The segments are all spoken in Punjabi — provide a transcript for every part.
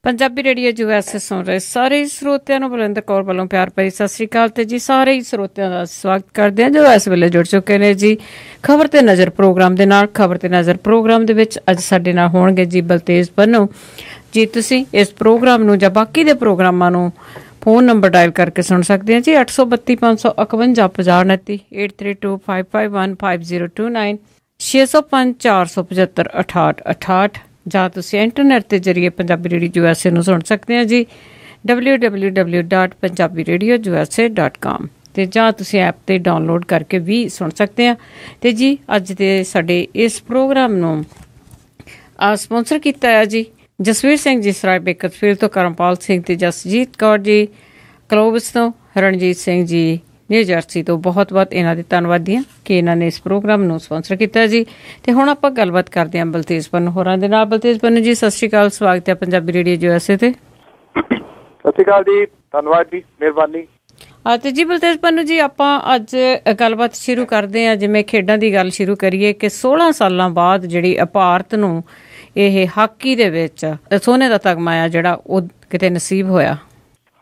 ਪੰਜਾਬੀ ਰੇਡੀਓ USA ਸੁਣ ਰਹੇ ਸਾਰੇ ਸਰੋਤਿਆਂ ਨੂੰ ਬਲਵਿੰਦਰ ਕੌਰ ਵੱਲੋਂ ਪਿਆਰ ਭਰੀ ਸਤਿ ਸ੍ਰੀ ਅਕਾਲ ਤੇ ਜੀ ਸਾਰੇ ਹੀ ਸਰੋਤਿਆਂ ਦਾ ਸਵਾਗਤ ਕਰਦੇ ਹਾਂ ਜੋ ਇਸ ਵੇਲੇ ਜੁੜ ਚੁੱਕੇ ਨੇ ਜੀ ਖਬਰ ਤੇ ਨਜ਼ਰ ਪ੍ਰੋਗਰਾਮ ਦੇ ਨਾਲ। ਖਬਰ ਤੇ ਨਜ਼ਰ ਪ੍ਰੋਗਰਾਮ ਦੇ ਵਿੱਚ ਅੱਜ ਸਾਡੇ ਨਾਲ ਹੋਣਗੇ ਜੀ ਬਲਤੇਜ ਪੰਨੂ ਜੀ। ਤੁਸੀਂ ਇਸ ਪ੍ਰੋਗਰਾਮ ਨੂੰ ਜਾਂ ਬਾਕੀ ਦੇ ਪ੍ਰੋਗਰਾਮਾਂ ਨੂੰ ਫੋਨ ਨੰਬਰ ਡਾਇਲ ਕਰਕੇ ਸੁਣ ਸਕਦੇ ਹਾਂ ਜੀ 832 551 5029 8325515029 605 475 6868 ਜਾਂ ਤੁਸੀਂ ਇੰਟਰਨੈਟ ਦੇ ਜ਼ਰੀਏ ਪੰਜਾਬੀ ਰੇਡੀਓ USA ਨੂੰ ਸੁਣ ਸਕਦੇ ਹਾਂ ਜੀ www.punjabiradio.usa.com ਤੇ ਜਾਂ ਤੁਸੀਂ ਐਪ ਤੇ ਡਾਊਨਲੋਡ ਕਰਕੇ ਵੀ ਸੁਣ ਸਕਦੇ ਹਾਂ। ਤੇ ਜੀ ਅੱਜ ਦੇ ਸਾਡੇ ਇਸ ਪ੍ਰੋਗਰਾਮ ਨੂੰ ਸਪਾਂਸਰ ਕੀਤਾ ਹੈ ਜੀ ਜਸਵੀਰ ਸਿੰਘ ਜੀ ਸਰਾਏ ਬੇਕਰਫੀਲਡ ਤੋਂ, ਕਰਮਪਾਲ ਸਿੰਘ ਤੇ ਜਸਜੀਤ ਕੌਰ ਜੀ ਕਲੋਵਸ ਤੋਂ, ਰਣਜੀਤ ਸਿੰਘ ਜੀ ਨਿਊ ਜਰਸੀ ਤੋਂ। ਬਹੁਤ ਬਹੁਤ ਇਹਨਾਂ ਦੇ ਧੰਨਵਾਦੀ ਹਾਂ ਕਿ ਇਹਨਾਂ ਨੇ ਇਸ ਪ੍ਰੋਗਰਾਮ ਨੂੰ ਸਪਾਂਸਰ ਕੀਤਾ ਜੀ। ਤੇ ਹੁਣ ਆਪਾਂ ਗੱਲਬਾਤ ਕਰਦੇ ਹਾਂ ਬਲਤੇਜ ਪੰਨੂ ਹੋਰਾਂ ਦੇ ਨਾਲ। ਬਲਤੇਜ ਪੰਨੂ ਜੀ ਸਤਿ ਸ਼੍ਰੀ ਅਕਾਲ, ਸਵਾਗਤ ਹੈ ਪੰਜਾਬੀ ਰੇਡੀਓ USA ਤੇ। ਸਤਿ ਸ਼੍ਰੀ ਅਕਾਲ ਜੀ, ਧੰਨਵਾਦ ਜੀ, ਮਿਹਰਬਾਨੀ। ਤੇ ਜੀ ਬਲਤੇਜ ਪੰਨੂ ਜੀ ਆਪਾਂ ਅੱਜ ਗੱਲਬਾਤ ਸ਼ੁਰੂ ਕਰਦੇ ਹਾਂ। ਜਿਵੇਂ ਖੇਡਾਂ ਦੀ ਗੱਲ ਸ਼ੁਰੂ ਕਰੀਏ ਕਿ 16 ਸਾਲਾਂ ਬਾਅਦ ਜਿਹੜੀ ਭਾਰਤ ਨੂੰ ਇਹ ਹਾਕੀ ਦੇ ਵਿੱਚ ਸੋਨੇ ਦਾ ਤਗਮਾ ਆ ਜਿਹੜਾ ਉਹ ਕਿਤੇ ਨਸੀਬ ਹੋਇਆ।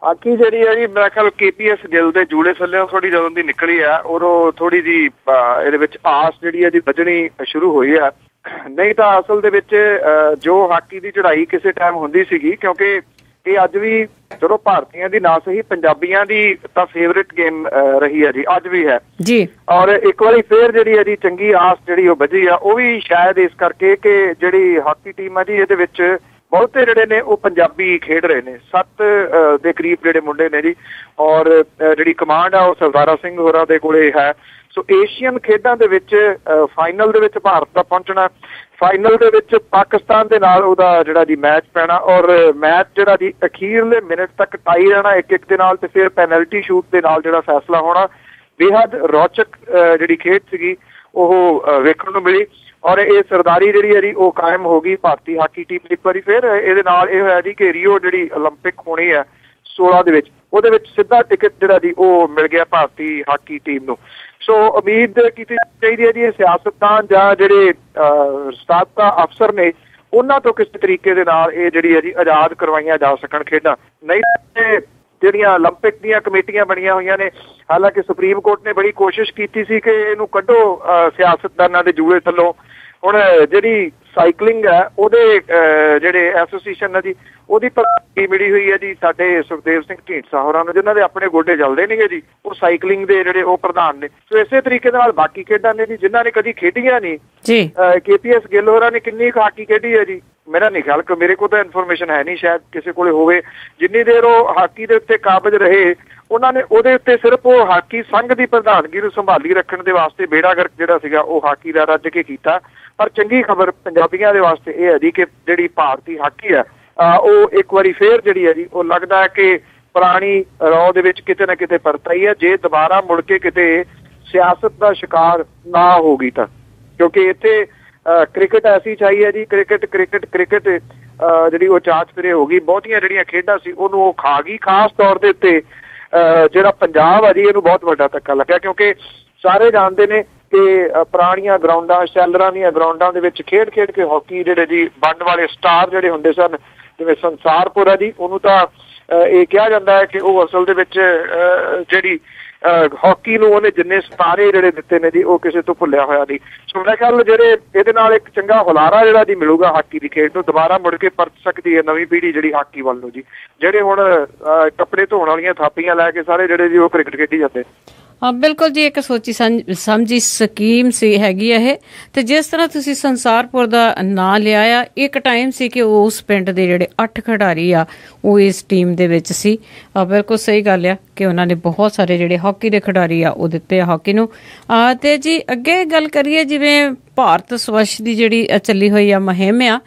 ਹਾਕੀ ਜਿਹੜੀ ਹੈ ਜੀ ਮੇਰਾ ਖਿਆਲ KPS ਗਿੱਲ ਦੇ ਜੂੜੇ ਥੱਲੇ ਥੋੜੀ ਜਦੋਂ ਦੀ ਨਿਕਲੀ ਆ ਉਦੋਂ ਥੋੜੀ ਜੀ ਇਹਦੇ ਵਿੱਚ ਆਸ ਜਿਹੜੀ ਹੈ ਜੀ ਵੱਜਣੀ ਸ਼ੁਰੂ ਹੋਈ ਆ। ਨਹੀਂ ਤਾਂ ਅਸਲ ਦੇ ਵਿੱਚ ਜੋ ਹਾਕੀ ਦੀ ਚੜ੍ਹਾਈ ਕਿਸੇ ਟਾਈਮ ਹੁੰਦੀ ਸੀਗੀ, ਕਿਉਂਕਿ ਇਹ ਅੱਜ ਵੀ ਚਲੋ ਭਾਰਤੀਆਂ ਦੀ ਨਾ ਸਹੀ ਪੰਜਾਬੀਆਂ ਦੀ ਤਾਂ ਫੇਵਰੇਟ ਗੇਮ ਰਹੀ ਹੈ ਜੀ, ਅੱਜ ਵੀ ਹੈ ਜੀ। ਔਰ ਇੱਕ ਵਾਰੀ ਫੇਰ ਜਿਹੜੀ ਹੈ ਜੀ ਚੰਗੀ ਆਸ ਜਿਹੜੀ ਉਹ ਵੱਜੀ ਆ, ਉਹ ਵੀ ਸ਼ਾਇਦ ਇਸ ਕਰਕੇ ਕਿ ਜਿਹੜੀ ਹਾਕੀ ਟੀਮ ਆ ਜੀ ਇਹਦੇ ਵਿੱਚ ਬਹੁਤੇ ਜਿਹੜੇ ਨੇ ਉਹ ਪੰਜਾਬੀ ਖੇਡ ਰਹੇ ਨੇ। 7 ਦੇ ਕਰੀਬ ਜਿਹੜੇ ਮੁੰਡੇ ਨੇ ਜੀ, ਔਰ ਜਿਹੜੀ ਕਮਾਂਡ ਆ ਉਹ ਸਰਦਾਰਾ ਸਿੰਘ ਹੋਰਾਂ ਦੇ ਕੋਲੇ ਹੈ। ਸੋ ਏਸ਼ੀਅਨ ਖੇਡਾਂ ਦੇ ਵਿੱਚ ਫਾਈਨਲ ਦੇ ਵਿੱਚ ਭਾਰਤ ਦਾ ਪਹੁੰਚਣਾ, ਫਾਈਨਲ ਦੇ ਵਿੱਚ ਪਾਕਿਸਤਾਨ ਦੇ ਨਾਲ ਉਹਦਾ ਜਿਹੜਾ ਜੀ ਮੈਚ ਪੈਣਾ, ਔਰ ਮੈਚ ਜਿਹੜਾ ਜੀ ਅਖੀਰਲੇ ਮਿੰਟ ਤੱਕ ਟਾਈ ਰਹਿਣਾ 1-1 ਦੇ ਨਾਲ, ਤੇ ਫਿਰ ਪੈਨਲਟੀ ਸ਼ੂਟ ਦੇ ਨਾਲ ਜਿਹੜਾ ਫੈਸਲਾ ਹੋਣਾ। ਬੇਹੱਦ ਰੌਚਕ ਜਿਹੜੀ ਖੇਡ ਸੀਗੀ ਉਹ ਵੇਖਣ ਨੂੰ ਮਿਲੀ, ਔਰ ਇਹ ਸਰਦਾਰੀ ਜਿਹੜੀ ਹੈ ਜੀ ਉਹ ਕਾਇਮ ਹੋ ਗਈ ਭਾਰਤੀ ਹਾਕੀ ਟੀਮ। ਇੱਕ ਵਾਰੀ ਫਿਰ ਇਹਦੇ ਨਾਲ ਇਹ ਹੋਇਆ ਜੀ ਕਿ ਰੀਓ ਜਿਹੜੀ ਓਲੰਪਿਕ ਹੋਣੀ ਹੈ 16 ਦੇ ਵਿੱਚ, ਉਹਦੇ ਵਿੱਚ ਸਿੱਧਾ ਟਿਕਟ ਜਿਹੜਾ ਜੀ ਉਹ ਮਿਲ ਗਿਆ ਭਾਰਤੀ ਹਾਕੀ ਟੀਮ ਨੂੰ। ਸੋ ਉਮੀਦ ਕੀਤੀ ਚਾਹੀਦੀ ਹੈ ਜੀ ਇਹ ਸਿਆਸਤਦਾਨ ਜਾਂ ਜਿਹੜੇ ਸਾਬਕਾ ਅਫਸਰ ਨੇ ਉਹਨਾਂ ਤੋਂ ਕਿਸੇ ਤਰੀਕੇ ਦੇ ਨਾਲ ਇਹ ਜਿਹੜੀ ਹੈ ਜੀ ਆਜ਼ਾਦ ਕਰਵਾਈਆਂ ਜਾ ਸਕਣ ਖੇਡਾਂ। ਨਹੀਂ ਜਿਹੜੀਆਂ ਓਲੰਪਿਕ ਦੀਆਂ ਕਮੇਟੀਆਂ ਬਣੀਆਂ ਹੋਈਆਂ ਨੇ, ਹਾਲਾਂਕਿ ਸੁਪਰੀਮ ਕੋਰਟ ਨੇ ਬੜੀ ਕੋਸ਼ਿਸ਼ ਕੀਤੀ ਸੀ ਕਿ ਇਹਨੂੰ ਕੱਢੋ ਸਿਆਸਤਦਾਨਾਂ ਦੇ ਜੂਏ ਥੱਲੋਂ। ਹੁਣ ਜਿਹੜੀ ਸਾਈਕਲਿੰਗ ਹੈ ਉਹਦੇ ਜਿਹੜੇ ਐਸੋਸੀਏਸ਼ਨ ਹੈ ਜੀ ਉਹਦੀ ਪ੍ਰਧਾਨਗੀ ਮਿਲੀ ਹੋਈ ਹੈ ਜੀ ਸਾਡੇ ਸੁਖਦੇਵ ਸਿੰਘ ਢੀਂਡਸਾ ਹੋਰਾਂ ਨੂੰ, ਜਿਨ੍ਹਾਂ ਦੇ ਆਪਣੇ ਗੋਡੇ ਚੱਲਦੇ ਨੇਗੇ ਜੀ, ਉਹ ਸਾਈਕਲਿੰਗ ਦੇ ਜਿਹੜੇ ਉਹ ਪ੍ਰਧਾਨ ਨੇ। ਸੋ ਇਸੇ ਤਰੀਕੇ ਦੇ ਨਾਲ ਬਾਕੀ ਖੇਡਾਂ ਨੇ ਜੀ ਜਿਨ੍ਹਾਂ ਨੇ ਕਦੀ ਖੇਡੀਆਂ ਨਹੀਂ ਜੀ। KPS ਗਿੱਲ ਹੋਰਾਂ ਨੇ ਕਿੰਨੀ ਹਾਕੀ ਖੇਡੀ ਹੈ ਜੀ, ਮੇਰਾ ਨਹੀਂ ਖਿਆਲ ਕਿ ਮੇਰੇ ਕੋਲ ਤਾਂ ਇਨਫੋਰਮੇਸ਼ਨ ਹੈ ਨਹੀਂ, ਸ਼ਾਇਦ ਕਿਸੇ ਕੋਲੇ ਹੋਵੇ। ਜਿੰਨੀ ਦੇਰ ਉਹ ਹਾਕੀ ਦੇ ਉੱਤੇ ਕਾਬਜ਼ ਰਹੇ ਉਹਨਾਂ ਨੇ ਉਹਦੇ ਉੱਤੇ ਸਿਰਫ ਉਹ ਹਾਕੀ ਸੰਘ ਦੀ ਪ੍ਰਧਾਨਗੀ ਨੂੰ ਸੰਭਾਲੀ ਰੱਖਣ ਦੇ ਵਾਸਤੇ ਬੇੜਾ ਗਰਕ ਜਿਹੜਾ ਸੀਗਾ ਉਹ ਹਾਕੀ ਦਾ ਰੱਜ ਕੇ ਕੀਤਾ। ਪਰ ਚੰਗੀ ਖਬਰ ਪੰਜਾਬੀਆਂ ਦੇ ਵਾਸਤੇ ਇਹ ਹੈ ਜੀ ਕਿ ਜਿਹੜੀ ਭਾਰਤੀ ਹਾਕੀ ਹੈ ਉਹ ਇੱਕ ਵਾਰੀ ਫੇਰ ਜਿਹੜੀ ਹੈ ਜੀ ਉਹ ਲੱਗਦਾ ਹੈ ਕਿ ਪੁਰਾਣੀ ਰੌ ਦੇ ਵਿੱਚ ਕਿਤੇ ਨਾ ਕਿਤੇ ਪਰਤ ਆਈ ਹੈ, ਜੇ ਦੁਬਾਰਾ ਮੁੜ ਕੇ ਕਿਤੇ ਸਿਆਸਤ ਦਾ ਸ਼ਿਕਾਰ ਨਾ ਹੋ ਗਈ ਤਾਂ। ਕਿਉਂਕਿ ਇੱਥੇ ਕ੍ਰਿਕਟ ਐਸੀ ਚਾਹੀ ਹੈ ਜੀ, ਕ੍ਰਿਕਟ ਜਿਹੜੀ ਉਹ ਚਾਚ ਫਿਰੇ ਹੋ ਗਈ। ਬਹੁਤੀਆਂ ਜਿਹੜੀਆਂ ਖੇਡਾਂ ਸੀ ਉਹਨੂੰ ਉਹ ਖਾ ਗਈ। ਖਾਸ ਤੌਰ ਦੇ ਉੱਤੇ ਜਿਹੜਾ ਪੰਜਾਬ ਆ ਜੀ ਇਹਨੂੰ ਬਹੁਤ ਵੱਡਾ ਧੱਕਾ ਲੱਗਿਆ, ਕਿਉਂਕਿ ਸਾਰੇ ਜਾਣਦੇ ਨੇ ਕਿ ਪੁਰਾਣੀਆਂ ਗਰਾਊਂਡਾਂ, ਸ਼ੈਲਰਾਂ ਦੀਆਂ ਗਰਾਊਂਡਾਂ ਦੇ ਵਿੱਚ ਖੇਡ ਕੇ ਹਾਕੀ ਜਿਹੜੇ ਜੀ ਬਣਨ ਵਾਲੇ ਸਟਾਰ ਜਿਹੜੇ ਹੁੰਦੇ ਸਨ, ਜਿਵੇਂ ਸੰਸਾਰਪੁਰ ਆ ਜੀ, ਉਹਨੂੰ ਤਾਂ ਇਹ ਕਿਹਾ ਜਾਂਦਾ ਹੈ ਕਿ ਉਹ ਅਸਲ ਦੇ ਵਿੱਚ ਜਿਹੜੀ ਹਾਕੀ ਨੂੰ ਉਹਨੇ ਜਿੰਨੇ ਸਿਤਾਰੇ ਜਿਹੜੇ ਦਿੱਤੇ ਨੇ ਜੀ ਉਹ ਕਿਸੇ ਤੋਂ ਭੁੱਲਿਆ ਹੋਇਆ ਨਹੀਂ। ਸੋ ਮੇਰਾ ਖਿਆਲ ਜਿਹੜੇ ਇਹਦੇ ਨਾਲ ਇੱਕ ਚੰਗਾ ਹੁਲਾਰਾ ਜਿਹੜਾ ਜੀ ਮਿਲੂਗਾ ਹਾਕੀ ਦੀ ਖੇਡ ਨੂੰ, ਦੁਬਾਰਾ ਮੁੜ ਕੇ ਪਰਤ ਸਕਦੀ ਹੈ ਨਵੀਂ ਪੀੜ੍ਹੀ ਜਿਹੜੀ ਹਾਕੀ ਵੱਲ ਨੂੰ ਜੀ। ਜਿਹੜੇ ਹੁਣ ਕੱਪੜੇ ਧੋਣ ਵਾਲੀਆਂ ਥਾਪੀਆਂ ਲੈ ਕੇ ਸਾਰੇ ਜਿਹੜੇ ਜੀ ਉਹ ਕ੍ਰਿਕਟ ਖੇਡੀ ਜਾਂਦੇ। ਹਾਂ ਬਿਲਕੁਲ ਜੀ, ਇੱਕ ਸੋਚੀ ਸਮਝੀ ਸਕੀਮ ਸੀ ਹੈਗੀ ਇਹ। ਤੇ ਜਿਸ ਤਰ੍ਹਾਂ ਤੁਸੀਂ ਸੰਸਾਰਪੁਰ ਦਾ ਨਾਂ ਲਿਆ ਆ, ਇੱਕ ਟਾਈਮ ਸੀ ਕਿ ਉਸ ਪਿੰਡ ਦੇ ਜਿਹੜੇ 8 ਖਿਡਾਰੀ ਆ ਉਹ ਇਸ ਟੀਮ ਦੇ ਵਿੱਚ ਸੀ। ਬਿਲਕੁਲ ਸਹੀ ਗੱਲ ਆ ਕਿ ਉਹਨਾਂ ਨੇ ਬਹੁਤ ਸਾਰੇ ਜਿਹੜੇ ਹਾਕੀ ਦੇ ਖਿਡਾਰੀ ਆ ਉਹ ਦਿੱਤੇ ਆ ਹਾਕੀ ਨੂੰ। ਤੇ ਜੀ ਅੱਗੇ ਗੱਲ ਕਰੀਏ, ਜਿਵੇਂ ਭਾਰਤ ਸਵੱਛ ਦੀ ਜਿਹੜੀ ਚੱਲੀ ਹੋਈ ਆ ਮੁਹਿੰਮ ਆ,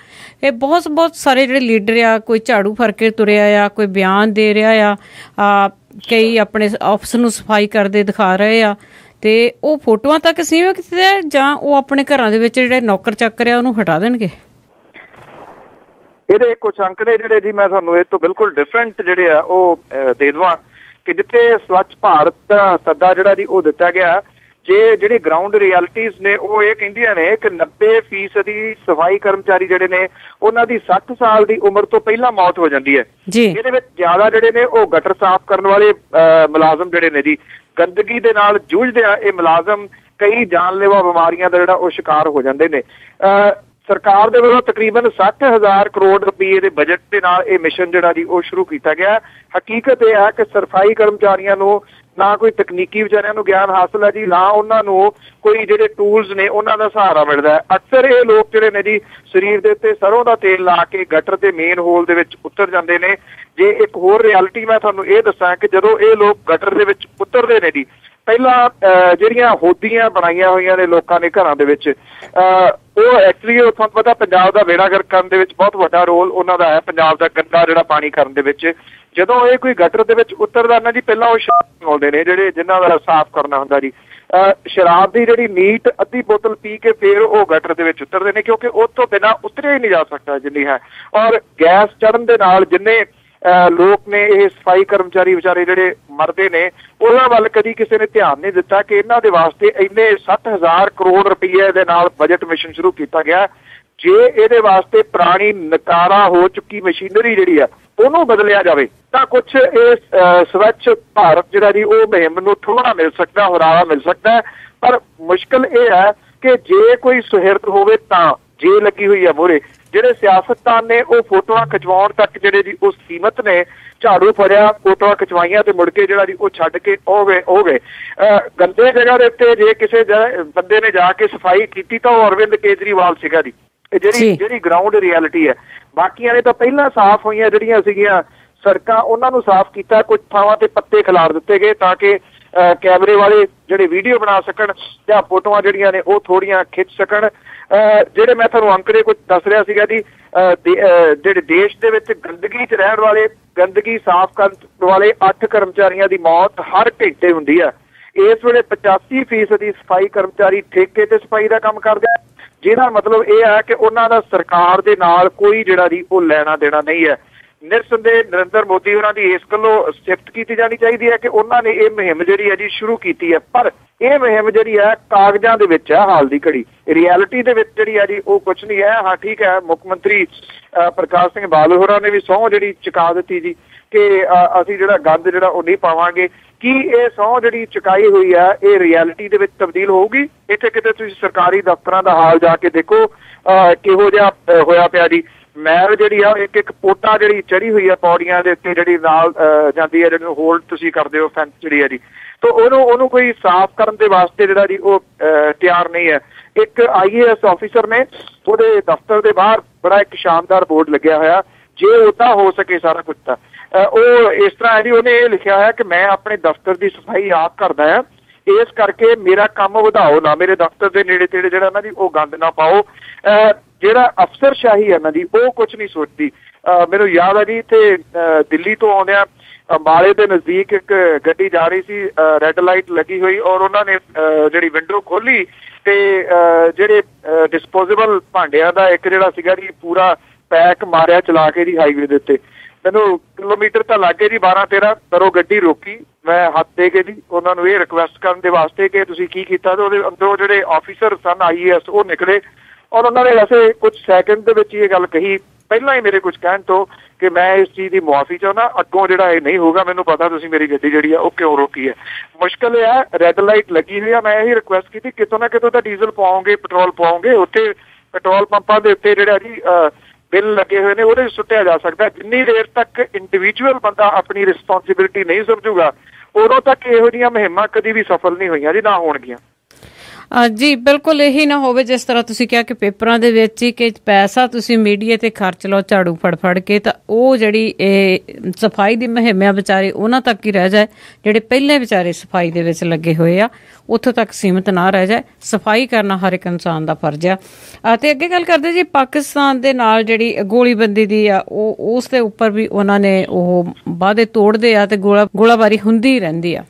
ਇਹ ਬਹੁਤ ਸਾਰੇ ਜਿਹੜੇ ਲੀਡਰ ਆ, ਕੋਈ ਝਾੜੂ ਫੜ ਕੇ ਤੁਰਿਆ ਆ, ਕੋਈ ਬਿਆਨ ਦੇ ਰਿਹਾ ਆ, ਕਈ ਆਪਣੇ ਆਫਿਸ ਨੂੰ ਸਫਾਈ ਕਰਦੇ ਦਿਖਾ ਰਹੇ ਆ, ਤੇ ਉਹ ਫੋਟੋਆਂ ਤੱਕ ਸੀਮਿਤ ਹੈ ਜਾਂ ਉਹ ਆਪਣੇ ਘਰਾਂ ਦੇ ਵਿੱਚ ਜਿਹੜੇ ਨੌਕਰ ਚਾਕਰ ਆ ਉਹਨੂੰ ਹਟਾ ਦੇਣਗੇ? ਇਹਦੇ ਕੁਝ ਅੰਕ ਨੇ ਜਿਹੜੇ ਜੀ ਮੈਂ ਤੁਹਾਨੂੰ ਇਹ ਤੋਂ ਬਿਲਕੁਲ ਡਿਫਰੈਂਟ ਜਿਹੜੇ ਆ ਉਹ ਦੇ ਦੇਵਾਂ ਕਿ ਜਿੱਥੇ ਸਵੱਛ ਭਾਰਤ ਦਾ ਸੱਦਾ ਜਿਹੜਾ ਜੀ ਉਹ ਦਿੱਤਾ ਗਿਆ, ਜੇ ਜਿਹੜੀ ਗਰਾਊਂਡ ਰਿਐਲਿਟੀਜ਼ ਨੇ ਉਹ ਇਹ ਕਹਿੰਦੀਆਂ ਨੇ ਕਿ 90% ਸਫਾਈ ਕਰਮਚਾਰੀ ਜਿਹੜੇ ਨੇ ਉਹਨਾਂ ਦੀ 60 ਸਾਲ ਦੀ ਉਮਰ ਤੋਂ ਪਹਿਲਾਂ ਮੌਤ ਹੋ ਜਾਂਦੀ ਹੈ। ਇਹਦੇ ਵਿੱਚ ਜ਼ਿਆਦਾ ਜਿਹੜੇ ਨੇ ਉਹ ਗਟਰ ਸਾਫ਼ ਕਰਨ ਵਾਲੇ ਮੁਲਾਜ਼ਮ ਜਿਹੜੇ ਨੇ ਜੀ, ਗੰਦਗੀ ਦੇ ਨਾਲ ਜੂਝਦੇ ਆ ਇਹ ਮੁਲਾਜ਼ਮ ਕਈ ਜਾਨਲੇਵਾ ਬਿਮਾਰੀਆਂ ਦਾ ਜਿਹੜਾ ਉਹ ਸ਼ਿਕਾਰ ਹੋ ਜਾਂਦੇ ਨੇ। ਸਰਕਾਰ ਦੇ ਵੱਲੋਂ ਤਕਰੀਬਨ 60,000 ਕਰੋੜ ਰੁਪਏ ਦੇ ਬਜਟ ਦੇ ਨਾਲ ਇਹ ਮਿਸ਼ਨ ਜਿਹੜਾ ਜੀ ਉਹ ਸ਼ੁਰੂ ਕੀਤਾ ਗਿਆ। ਹਕੀਕਤ ਇਹ ਹੈ ਕਿ ਸਫਾਈ ਕਰਮਚਾਰੀਆਂ ਨੂੰ ਨਾ ਕੋਈ ਤਕਨੀਕੀ ਵਿਚਾਰਿਆਂ ਨੂੰ ਗਿਆਨ ਹਾਸਲ ਹੈ ਜੀ, ਨਾ ਉਹਨਾਂ ਨੂੰ ਕੋਈ ਜਿਹੜੇ ਟੂਲਸ ਨੇ ਉਹਨਾਂ ਦਾ ਸਹਾਰਾ ਮਿਲਦਾ ਹੈ। ਅਕਸਰ ਇਹ ਲੋਕ ਜਿਹੜੇ ਨੇ ਜੀ ਸਰੀਰ ਦੇ ਉੱਤੇ ਸਰੋਂ ਦਾ ਤੇਲ ਲਾ ਕੇ ਗਟਰ ਦੇ ਮੇਨ ਹੋਲ ਦੇ ਵਿੱਚ ਉਤਰ ਜਾਂਦੇ ਨੇ। ਜੇ ਇੱਕ ਹੋਰ ਰਿਐਲਿਟੀ ਮੈਂ ਤੁਹਾਨੂੰ ਇਹ ਦੱਸਾਂ ਕਿ ਜਦੋਂ ਇਹ ਲੋਕ ਗਟਰ ਦੇ ਵਿੱਚ ਉਤਰਦੇ ਨੇ ਜੀ, ਪਹਿਲਾਂ ਜਿਹੜੀਆਂ ਹੋਦੀਆਂ ਬਣਾਈਆਂ ਹੋਈਆਂ ਨੇ ਲੋਕਾਂ ਨੇ ਘਰਾਂ ਦੇ ਵਿੱਚ, ਉਹ ਐਕਚੁਅਲੀ ਤੁਹਾਨੂੰ ਪਤਾ ਪੰਜਾਬ ਦਾ ਬੇੜਾਗਰਕ ਕਰਨ ਦੇ ਵਿੱਚ ਬਹੁਤ ਵੱਡਾ ਰੋਲ ਉਹਨਾਂ ਦਾ ਹੈ, ਪੰਜਾਬ ਦਾ ਗੰਦਾ ਜਿਹੜਾ ਪਾਣੀ ਕਰਨ ਦੇ ਵਿੱਚ। ਜਦੋਂ ਇਹ ਕੋਈ ਗਟਰ ਦੇ ਵਿੱਚ ਉਤਰਦਾ ਨਾ ਜੀ, ਪਹਿਲਾਂ ਉਹ ਸ਼ਰਾਬ ਆਉਂਦੇ ਨੇ ਜਿਹੜੇ ਜਿਨ੍ਹਾਂ ਦਾ ਸਾਫ਼ ਕਰਨਾ ਹੁੰਦਾ ਜੀ, ਸ਼ਰਾਬ ਦੀ ਜਿਹੜੀ ਨੀਟ ਅੱਧੀ ਬੋਤਲ ਪੀ ਕੇ ਫਿਰ ਉਹ ਗਟਰ ਦੇ ਵਿੱਚ ਉਤਰਦੇ ਨੇ, ਕਿਉਂਕਿ ਉਹ ਤੋਂ ਬਿਨਾਂ ਉਤਰਿਆ ਹੀ ਨਹੀਂ ਜਾ ਸਕਦਾ ਜਿੰਨੀ ਹੈ। ਔਰ ਗੈਸ ਚੜ੍ਹਨ ਦੇ ਨਾਲ ਜਿੰਨੇ ਲੋਕ ਨੇ ਇਹ ਸਫਾਈ ਕਰਮਚਾਰੀ ਵਿਚਾਰੇ ਜਿਹੜੇ ਮਰਦੇ ਨੇ, ਉਹਨਾਂ ਵੱਲ ਕਦੀ ਕਿਸੇ ਨੇ ਧਿਆਨ ਨਹੀਂ ਦਿੱਤਾ ਕਿ ਇਹਨਾਂ ਦੇ ਵਾਸਤੇ ਇੰਨੇ 60,000 ਕਰੋੜ ਰੁਪਏ ਦੇ ਨਾਲ ਬਜਟ ਮਿਸ਼ਨ ਸ਼ੁਰੂ ਕੀਤਾ ਗਿਆ। ਜੇ ਇਹਦੇ ਵਾਸਤੇ ਪੁਰਾਣੀ ਨਕਾਰਾ ਹੋ ਚੁੱਕੀ ਮਸ਼ੀਨਰੀ ਜਿਹੜੀ ਆ ਉਹਨੂੰ ਬਦਲਿਆ ਜਾਵੇ ਤਾਂ ਕੁਛ ਇਹ ਸਵੱਛ ਭਾਰਤ ਜਿਹੜਾ ਜੀ ਉਹ ਮੁਹਿੰਮ ਨੂੰ ਥੋੜਾ ਮਿਲ ਸਕਦਾ, ਹੁਰਾਵਾ ਮਿਲ ਸਕਦਾ। ਪਰ ਮੁਸ਼ਕਲ ਇਹ ਹੈ ਕਿ ਜੇ ਕੋਈ ਸੁਹਿਰਦ ਹੋਵੇ ਤਾਂ ਜੇ ਲੱਗੀ ਹੋਈ ਹੈ ਮੋਹਰੇ। ਜਿਹੜੇ ਸਿਆਸਤਦਾਨ ਨੇ ਉਹ ਫੋਟੋਆਂ ਖਿਚਵਾਉਣ ਤੱਕ ਜਿਹੜੇ ਜੀ ਉਹ ਸੀਮਤ ਨੇ, ਝਾੜੂ ਫੜਿਆ ਫੋਟੋਆਂ ਖਿਚਵਾਈਆਂ ਤੇ ਮੁੜ ਕੇ ਜਿਹੜਾ ਜੀ ਉਹ ਛੱਡ ਕੇ ਹੋ ਗਏ। ਗੰਦੇ ਜਗ੍ਹਾ ਦੇ ਉੱਤੇ ਜੇ ਕਿਸੇ ਬੰਦੇ ਨੇ ਜਾ ਕੇ ਸਫਾਈ ਕੀਤੀ ਤਾਂ ਉਹ ਅਰਵਿੰਦ ਕੇਜਰੀਵਾਲ ਸੀਗਾ ਜੀ। ਜਿਹੜੀ ਗਰਾਊਂਡ ਰਿਐਲਿਟੀ ਹੈ, ਬਾਕੀਆਂ ਨੇ ਤਾਂ ਪਹਿਲਾਂ ਸਾਫ਼ ਹੋਈਆਂ ਜਿਹੜੀਆਂ ਸੀਗੀਆਂ ਸੜਕਾਂ ਉਹਨਾਂ ਨੂੰ ਸਾਫ਼ ਕੀਤਾ, ਕੁਝ ਥਾਵਾਂ ਤੇ ਪੱਤੇ ਖਿਲਾਰ ਦਿੱਤੇ ਗਏ ਤਾਂ ਕਿ ਕੈਮਰੇ ਵਾਲੇ ਜਿਹੜੇ ਵੀਡੀਓ ਬਣਾ ਸਕਣ ਜਾਂ ਫੋਟੋਆਂ ਜਿਹੜੀਆਂ ਨੇ ਉਹ ਥੋੜੀਆਂ ਖਿੱਚ ਸਕਣ। ਜਿਹੜੇ ਮੈਂ ਤੁਹਾਨੂੰ ਅੰਕੜੇ ਕੁਝ ਦੱਸ ਰਿਹਾ ਸੀਗਾ ਜੀ, ਜਿਹੜੇ ਦੇਸ਼ ਦੇ ਵਿੱਚ ਗੰਦਗੀ 'ਚ ਰਹਿਣ ਵਾਲੇ, ਗੰਦਗੀ ਸਾਫ਼ ਕਰਨ ਵਾਲੇ 8 ਕਰਮਚਾਰੀਆਂ ਦੀ ਮੌਤ ਹਰ ਘੰਟੇ ਹੁੰਦੀ ਆ। ਇਸ ਵੇਲੇ 85% ਸਫਾਈ ਕਰਮਚਾਰੀ ਠੇਕੇ ਤੇ ਸਫਾਈ ਦਾ ਕੰਮ ਕਰਦੇ ਆ, ਜਿਹਦਾ ਮਤਲਬ ਇਹ ਹੈ ਕਿ ਉਹਨਾਂ ਦਾ ਸਰਕਾਰ ਦੇ ਨਾਲ ਕੋਈ ਜਿਹੜਾ ਜੀ ਉਹ ਲੈਣਾ ਦੇਣਾ ਨਹੀਂ ਹੈ। ਨਿਰਸੰਦੇਹ ਨਰਿੰਦਰ ਮੋਦੀ ਉਹਨਾਂ ਦੀ ਇਸ ਗੱਲੋਂ ਸਿਫਤ ਕੀਤੀ ਜਾਣੀ ਚਾਹੀਦੀ ਹੈ ਕਿ ਉਹਨਾਂ ਨੇ ਇਹ ਮੁਹਿੰਮ ਜਿਹੜੀ ਹੈ ਜੀ ਸ਼ੁਰੂ ਕੀਤੀ ਹੈ। ਪਰ ਇਹ ਮੁਹਿੰਮ ਜਿਹੜੀ ਹੈ ਕਾਗਜ਼ਾਂ ਦੇ ਵਿੱਚ ਹੈ ਹਾਲ ਦੀ ਘੜੀ, ਰਿਐਲਿਟੀ ਦੇ ਵਿੱਚ ਜਿਹੜੀ ਹੈ ਜੀ ਉਹ ਕੁਛ ਨਹੀਂ ਹੈ। ਹਾਂ ਠੀਕ ਹੈ, ਮੁੱਖ ਮੰਤਰੀ ਪ੍ਰਕਾਸ਼ ਸਿੰਘ ਬਾਦਲ ਹੋਰਾਂ ਨੇ ਵੀ ਸਹੁੰ ਜਿਹੜੀ ਚੁਕਾ ਦਿੱਤੀ ਜੀ ਕਿ ਅਸੀਂ ਜਿਹੜਾ ਗੰਦ ਜਿਹੜਾ ਉਹ ਨਹੀਂ ਪਾਵਾਂਗੇ। ਕੀ ਇਹ ਸਹੁੰ ਜਿਹੜੀ ਚੁਕਾਈ ਹੋਈ ਹੈ ਇਹ ਰਿਐਲਿਟੀ ਦੇ ਵਿੱਚ ਤਬਦੀਲ ਹੋਊਗੀ? ਇੱਥੇ ਕਿਤੇ ਤੁਸੀਂ ਸਰਕਾਰੀ ਦਫ਼ਤਰਾਂ ਦਾ ਹਾਲ ਜਾ ਕੇ ਦੇਖੋ ਕਿਹੋ ਜਿਹਾ ਹੋਇਆ ਪਿਆ ਜੀ। ਮੈਲ ਜਿਹੜੀ ਆ ਇੱਕ ਪੋਟਾ ਜਿਹੜੀ ਚੜੀ ਹੋਈ ਆ ਪੌੜੀਆਂ ਦੇ ਉੱਤੇ ਜਿਹੜੀ ਨਾਲ ਜਾਂਦੀ ਹੈ, ਜਿਹਨੂੰ ਹੋਲਡ ਤੁਸੀਂ ਕਰਦੇ ਹੋ ਫੈਂਸ ਜਿਹੜੀ ਹੈ ਜੀ, ਤਾਂ ਉਹਨੂੰ ਕੋਈ ਸਾਫ਼ ਕਰਨ ਦੇ ਵਾਸਤੇ ਜਿਹੜਾ ਜੀ ਉਹ ਤਿਆਰ ਨਹੀਂ ਹੈ। ਇੱਕ IAS ਆਫੀਸਰ ਨੇ ਉਹਦੇ ਦਫ਼ਤਰ ਦੇ ਬਾਹਰ ਬੜਾ ਇੱਕ ਸ਼ਾਨਦਾਰ ਬੋਰਡ ਲੱਗਿਆ ਹੋਇਆ, ਜੇ ਉੱਦਾਂ ਹੋ ਸਕੇ ਸਾਰਾ ਕੁਝ ਤਾਂ ਉਹ ਇਸ ਤਰ੍ਹਾਂ ਹੈ ਜੀ, ਉਹਨੇ ਇਹ ਲਿਖਿਆ ਹੋਇਆ ਕਿ ਮੈਂ ਆਪਣੇ ਦਫ਼ਤਰ ਦੀ ਸਫਾਈ ਆਪ ਕਰਦਾ ਹਾਂ, ਇਸ ਕਰਕੇ ਮੇਰਾ ਕੰਮ ਵਧਾਓ ਨਾ, ਮੇਰੇ ਦਫ਼ਤਰ ਦੇ ਨੇੜੇ ਤੇੜੇ ਜਿਹੜਾ ਨਾ ਜੀ ਉਹ ਗੰਦ ਨਾ ਪਾਓ। ਜਿਹੜਾ ਅਫਸਰਸ਼ਾਹੀ ਹੈ ਨਾ ਜੀ ਉਹ ਕੁਛ ਨਹੀਂ ਸੋਚਦੀ। ਮੈਨੂੰ ਯਾਦ ਹੈ ਜੀ ਇੱਥੇ ਦਿੱਲੀ ਤੋਂ ਆਉਂਦਿਆਂ ਅੰਬਾਲੇ ਦੇ ਨਜ਼ਦੀਕ ਇੱਕ ਗੱਡੀ ਜਾ ਰਹੀ ਸੀ, ਰੈੱਡ ਲਾਈਟ ਲੱਗੀ ਹੋਈ, ਔਰ ਉਹਨਾਂ ਨੇ ਜਿਹੜੀ ਵਿੰਡੋ ਖੋਲੀ ਤੇ ਜਿਹੜੇ ਡਿਸਪੋਜ਼ੇਬਲ ਭਾਂਡਿਆਂ ਦਾ ਇੱਕ ਜਿਹੜਾ ਸੀਗਾ ਜੀ ਪੂਰਾ ਪੈਕ ਮਾਰਿਆ ਚਲਾ ਕੇ ਜੀ ਹਾਈਵੇ ਦੇ ਉੱਤੇ। ਮੈਨੂੰ ਕਿਲੋਮੀਟਰ ਤਾਂ ਲੱਗੇ ਜੀ 12-13, ਪਰ ਉਹ ਗੱਡੀ ਰੋਕੀ, ਮੈਂ ਹੱਥ ਦੇ ਕੇ ਜੀ ਉਹਨਾਂ ਨੂੰ ਇਹ ਰਿਕੁਐਸਟ ਕਰਨ ਦੇ ਵਾਸਤੇ ਕਿ ਤੁਸੀਂ ਕੀ ਕੀਤਾ, ਤੇ ਉਹਦੇ ਅੰਦਰੋਂ ਜਿਹੜੇ ਆਫੀਸਰ ਸਨ IAS ਉਹ ਨਿਕਲੇ ਔਰ ਉਹਨਾਂ ਨੇ ਵੈਸੇ ਕੁਝ ਸੈਕਿੰਡ ਦੇ ਵਿੱਚ ਇਹ ਗੱਲ ਕਹੀ, ਪਹਿਲਾਂ ਹੀ ਮੇਰੇ ਕੁਝ ਕਹਿਣ ਤੋਂ, ਕਿ ਮੈਂ ਇਸ ਚੀਜ਼ ਦੀ ਮੁਆਫੀ ਚਾਹੁੰਦਾ, ਅੱਗੋਂ ਜਿਹੜਾ ਇਹ ਨਹੀਂ ਹੋਊਗਾ, ਮੈਨੂੰ ਪਤਾ ਤੁਸੀਂ ਮੇਰੀ ਗੱਡੀ ਜਿਹੜੀ ਆ ਉਹ ਕਿਉਂ ਰੋਕੀ ਹੈ। ਮੁਸ਼ਕਿਲ ਇਹ ਹੈ, ਰੈੱਡ ਲਾਈਟ ਲੱਗੀ ਹੋਈ ਆ, ਮੈਂ ਇਹੀ ਰਿਕੁਐਸਟ ਕੀਤੀ ਕਿਤੋਂ ਨਾ ਕਿਤੋਂ ਤਾਂ ਡੀਜ਼ਲ ਪਾਓਗੇ, ਪੈਟਰੋਲ ਪਾਓਗੇ, ਉੱਥੇ ਪੈਟਰੋਲ ਪੰਪਾਂ ਦੇ ਉੱਤੇ ਜਿਹੜਾ ਜੀ ਬਿੱਲ ਲੱਗੇ ਹੋਏ ਨੇ ਉਹਦੇ ਸੁੱਟਿਆ ਜਾ ਸਕਦਾ। ਜਿੰਨੀ ਦੇਰ ਤੱਕ ਇੰਡੀਵਿਜੂਅਲ ਬੰਦਾ ਆਪਣੀ ਰਿਸਪੌਂਸਿਬਿਲਿਟੀ ਨਹੀਂ ਸਮਝੂਗਾ ਉਦੋਂ ਤੱਕ ਇਹੋ ਜਿਹੀਆਂ ਮੁਹਿੰਮਾਂ ਕਦੀ ਵੀ ਸਫਲ ਨਹੀਂ ਹੋਈਆਂ ਜੀ, ਨਾ ਹੋਣਗੀਆਂ। ਜੀ ਬਿਲਕੁਲ ਇਹੀ ਨਾ ਹੋਵੇ ਜਿਸ ਤਰ੍ਹਾਂ ਤੁਸੀਂ ਕਿਹਾ ਕਿ ਪੇਪਰਾਂ ਦੇ ਵਿੱਚ ਹੀ ਕਿ ਪੈਸਾ ਤੁਸੀਂ ਮੀਡੀਆ ਤੇ ਖਰਚ ਲਓ ਝਾੜੂ ਫੜ ਕੇ, ਤਾਂ ਉਹ ਜਿਹੜੀ ਇਹ ਸਫਾਈ ਦੀ ਮੁਹਿੰਮ ਆ ਵਿਚਾਰੇ ਉਹਨਾਂ ਤੱਕ ਹੀ ਰਹਿ ਜਾਏ, ਜਿਹੜੇ ਪਹਿਲੇ ਵਿਚਾਰੇ ਸਫਾਈ ਦੇ ਵਿੱਚ ਲੱਗੇ ਹੋਏ ਆ ਉੱਥੋਂ ਤੱਕ ਸੀਮਤ ਨਾ ਰਹਿ ਜਾਏ। ਸਫਾਈ ਕਰਨਾ ਹਰ ਇੱਕ ਇਨਸਾਨ ਦਾ ਫਰਜ਼ ਆ। ਤੇ ਅੱਗੇ ਗੱਲ ਕਰਦੇ ਜੀ ਪਾਕਿਸਤਾਨ ਦੇ ਨਾਲ ਜਿਹੜੀ ਗੋਲੀਬੰਦੀ ਦੀ ਆ ਉਹ ਉਸ ਦੇ ਉੱਪਰ ਵੀ ਉਹਨਾਂ ਨੇ ਉਹ ਵਾਅਦੇ ਤੋੜਦੇ ਆ ਤੇ ਗੋਲਾਬਾਰੀ ਹੁੰਦੀ ਰਹਿੰਦੀ ਆ।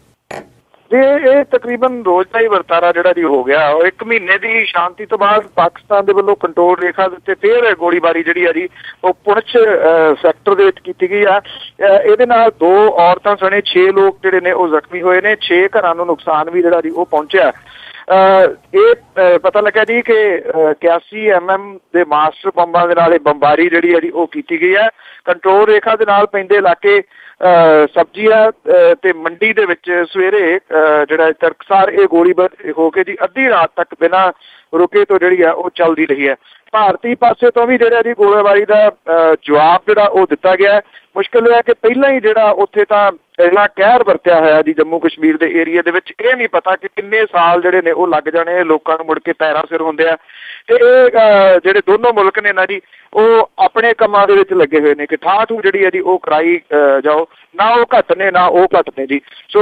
ਜੇ ਇਹ ਤਕਰੀਬਨ ਰੋਜ਼ ਦਾ ਹੀ ਵਰਤਾਰਾ ਜਿਹੜਾ ਜੀ ਹੋ ਗਿਆ। ਉਹ 1 ਮਹੀਨੇ ਦੀ ਸ਼ਾਂਤੀ ਤੋਂ ਬਾਅਦ ਪਾਕਿਸਤਾਨ ਦੇ ਵੱਲੋਂ ਕੰਟਰੋਲ ਰੇਖਾ ਦੇ ਉੱਤੇ ਫਿਰ ਗੋਲੀਬਾਰੀ ਜਿਹੜੀ ਆ ਜੀ ਉਹ ਪੁੰਛ ਸੈਕਟਰ ਦੇ ਵਿੱਚ ਕੀਤੀ ਗਈ ਆ। ਇਹਦੇ ਨਾਲ 2 ਔਰਤਾਂ ਸਣੇ 6 ਲੋਕ ਜਿਹੜੇ ਨੇ ਉਹ ਜ਼ਖਮੀ ਹੋਏ ਨੇ, 6 ਘਰਾਂ ਨੂੰ ਨੁਕਸਾਨ ਵੀ ਜਿਹੜਾ ਜੀ ਉਹ ਪਹੁੰਚਿਆ। ਇਹ ਪਤਾ ਲੱਗਾ ਜੀ ਕਿ 81 mm ਦੇ ਮਾਸਟਰ ਬੰਬਾਂ ਦੇ ਨਾਲ ਇਹ ਬੰਬਾਰੀ ਜਿਹੜੀ ਹੈ ਜੀ ਉਹ ਕੀਤੀ ਗਈ ਹੈ। ਕੰਟਰੋਲ ਰੇਖਾ ਦੇ ਨਾਲ ਪੈਂਦੇ ਇਲਾਕੇ ਸਬਜ਼ੀਆਂ ਤੇ ਮੰਡੀ ਦੇ ਵਿੱਚ ਸਵੇਰੇ ਜਿਹੜਾ ਤੜਕਸਾਰ ਇਹ ਗੋਲੀਬਾਰੀ ਹੋ ਕੇ ਜੀ ਅੱਧੀ ਰਾਤ ਤੱਕ ਬਿਨਾਂ ਰੁਕੇ ਤੋਂ ਜਿਹੜੀ ਆ ਉਹ ਚੱਲਦੀ ਰਹੀ ਹੈ। ਭਾਰਤੀ ਪਾਸੇ ਤੋਂ ਵੀ ਜਿਹੜਾ ਜੀ ਗੋਲੀਬਾਰੀ ਦਾ ਜਵਾਬ ਜਿਹੜਾ ਉਹ ਦਿੱਤਾ ਗਿਆ। ਮੁਸ਼ਕਿਲ ਹੈ ਕਿ ਪਹਿਲਾਂ ਹੀ ਜਿਹੜਾ ਉੱਥੇ ਤਾਂ ਇੰਨਾ ਕਹਿਰ ਵਰਤਿਆ ਹੋਇਆ ਜੀ ਜੰਮੂ ਕਸ਼ਮੀਰ ਦੇ ਏਰੀਆ ਦੇ ਵਿੱਚ, ਇਹ ਨਹੀਂ ਪਤਾ ਕਿ ਕਿੰਨੇ ਸਾਲ ਜਿਹੜੇ ਨੇ ਉਹ ਲੱਗ ਜਾਣੇ ਲੋਕਾਂ ਨੂੰ ਮੁੜ ਕੇ ਪੈਰਾਂ ਸਿਰ ਹੁੰਦੇ ਆ। ਤੇ ਇਹ ਜਿਹੜੇ ਦੋਨੋਂ ਮੁਲਕ ਨੇ ਨਾ ਜੀ ਉਹ ਆਪਣੇ ਕੰਮਾਂ ਦੇ ਵਿੱਚ ਲੱਗੇ ਹੋਏ ਨੇ ਕਿ ਠਾਹ ਠੂ ਜਿਹੜੀ ਹੈ ਜੀ ਉਹ ਕਰਾਈ ਜਾਓ, ਨਾ ਉਹ ਘੱਟ ਨੇ ਨਾ ਉਹ ਘੱਟ ਨੇ ਜੀ। ਸੋ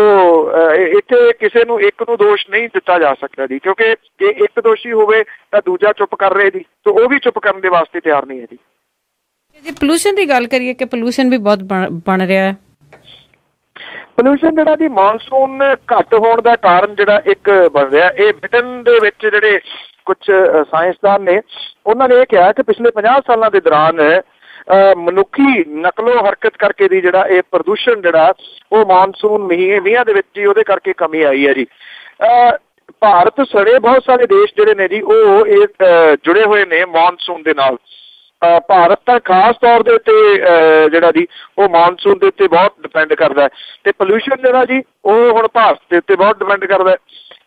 ਇੱਥੇ ਕਿਸੇ ਨੂੰ ਇੱਕ ਨੂੰ ਦੋਸ਼ ਨਹੀਂ ਦਿੱਤਾ ਜਾ ਸਕਦਾ ਜੀ, ਕਿਉਂਕਿ ਜੇ ਇੱਕ ਦੋਸ਼ੀ ਹੋਵੇ ਤਾਂ ਦੂਜਾ ਚੁੱਪ ਕਰ ਰਿਹਾ ਜੀ, ਤਾਂ ਉਹ ਵੀ ਚੁੱਪ ਕਰਨ ਦੇ ਵਾਸਤੇ ਤਿਆਰ ਨਹੀਂ ਹੈ ਜੀ। ਜੇ ਪੋਲੂਸ਼ਨ ਦੀ ਗੱਲ ਕਰੀਏ ਕਿ ਪੋਲੂਸ਼ਨ ਵੀ ਬਹੁਤ ਬਣ ਰਿਹਾ ਹੈ। ਪੋਲੂਸ਼ਨ ਜਿਹੜਾ ਜੀ ਮੌਨਸੂਨ ਘੱਟ ਹੋਣ ਦਾ ਕਾਰਨ ਜਿਹੜਾ ਇੱਕ ਬਣ ਰਿਹਾ, ਇਹ ਬ੍ਰਿਟਨ ਦੇ ਵਿੱਚ ਜਿਹੜੇ ਕੁਝ ਸਾਇੰਸਦਾਨ ਨੇ ਉਹਨਾਂ ਨੇ ਇਹ ਕਿਹਾ ਕਿ ਪਿਛਲੇ 50 ਸਾਲਾਂ ਦੇ ਦੌਰਾਨ ਮਨੁੱਖੀ ਨਕਲੋ ਹਰਕਤ ਕਰਕੇ ਦੀ ਜਿਹੜਾ ਇਹ ਪ੍ਰਦੂਸ਼ਣ ਜਿਹੜਾ ਉਹ ਮਾਨਸੂਨ ਮੀਂਹਾਂ ਦੇ ਵਿੱਚ ਹੀ ਉਹਦੇ ਕਰਕੇ ਕਮੀ ਆਈ ਹੈ ਜੀ। ਭਾਰਤ ਸੜੇ ਬਹੁਤ ਸਾਰੇ ਦੇਸ਼ ਜਿਹੜੇ ਨੇ ਜੀ ਉਹ ਇਹ ਜੁੜੇ ਹੋਏ ਨੇ ਮਾਨਸੂਨ ਦੇ ਨਾਲ। ਭਾਰਤ ਤਾਂ ਖਾਸ ਤੌਰ ਦੇ ਉੱਤੇ ਜਿਹੜਾ ਜੀ ਉਹ ਮਾਨਸੂਨ ਦੇ ਉੱਤੇ ਬਹੁਤ ਡਿਪੈਂਡ ਕਰਦਾ ਤੇ ਪੋਲਿਊਸ਼ਨ ਜਿਹੜਾ ਜੀ ਉਹ ਹੁਣ ਭਾਰਤ ਦੇ ਉੱਤੇ ਬਹੁਤ ਡਿਪੈਂਡ ਕਰਦਾ।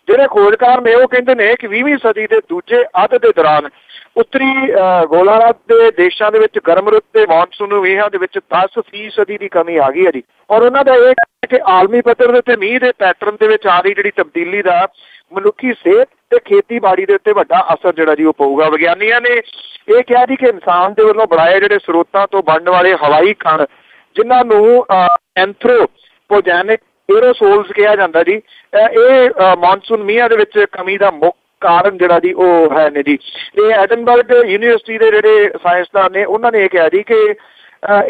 ਜਿਹੜੇ ਖੋਜਕਾਰ ਨੇ ਉਹ ਕਹਿੰਦੇ ਨੇ ਕਿ 20ਵੀਂ ਸਦੀ ਦੇ ਦੂਜੇ ਅੱਧ ਦੇ ਦੌਰਾਨ ਉੱਤਰੀ ਗੋਲਾਰਧ ਦੇ ਦੇਸ਼ਾਂ ਦੇ ਵਿੱਚ ਗਰਮ ਰੁੱਤ ਦੇ ਮਾਨਸੂਨ ਮੀਂਹਾਂ ਦੇ ਵਿੱਚ 10% ਦੀ ਕਮੀ ਆ ਗਈ ਹੈ ਜੀ। ਔਰ ਉਹਨਾਂ ਦਾ ਇਹ ਹੈ ਕਿ ਆਲਮੀ ਪੱਧਰ ਦੇ ਉੱਤੇ ਮੀਂਹ ਦੇ ਪੈਟਰਨ ਦੇ ਵਿੱਚ ਆ ਰਹੀ ਜਿਹੜੀ ਤਬਦੀਲੀ ਦਾ ਮਨੁੱਖੀ ਸਿਹਤ ਤੇ ਖੇਤੀਬਾੜੀ ਦੇ ਉੱਤੇ ਵੱਡਾ ਅਸਰ ਜਿਹੜਾ ਜੀ ਉਹ ਪਊਗਾ। ਵਿਗਿਆਨੀਆਂ ਨੇ ਇਹ ਕਿਹਾ ਜੀ ਕਿ ਇਨਸਾਨ ਦੇ ਵੱਲੋਂ ਬਣਾਏ ਜਿਹੜੇ ਸਰੋਤਾਂ ਤੋਂ ਬਣਨ ਵਾਲੇ ਹਵਾਈ ਕਣ ਜਿਨ੍ਹਾਂ ਨੂੰ ਐਂਥਰੋਪੋਜੈਨਿਕ ਏਰੋਸੋਲਸ ਕਿਹਾ ਜਾਂਦਾ ਜੀ, ਇਹ ਮਾਨਸੂਨ ਮੀਂਹਾਂ ਦੇ ਵਿੱਚ ਕਮੀ ਦਾ ਮੁੱਖ ਕਾਰਨ ਜਿਹੜਾ ਜੀ ਉਹ ਹੈ ਨੇ ਜੀ। ਇਹ ਐਡਨਬਰਗ ਯੂਨੀਵਰਸਿਟੀ ਦੇ ਜਿਹੜੇ ਸਾਇੰਸਦਾਨ ਨੇ ਉਹਨਾਂ ਨੇ ਇਹ ਕਿਹਾ ਜੀ ਕਿ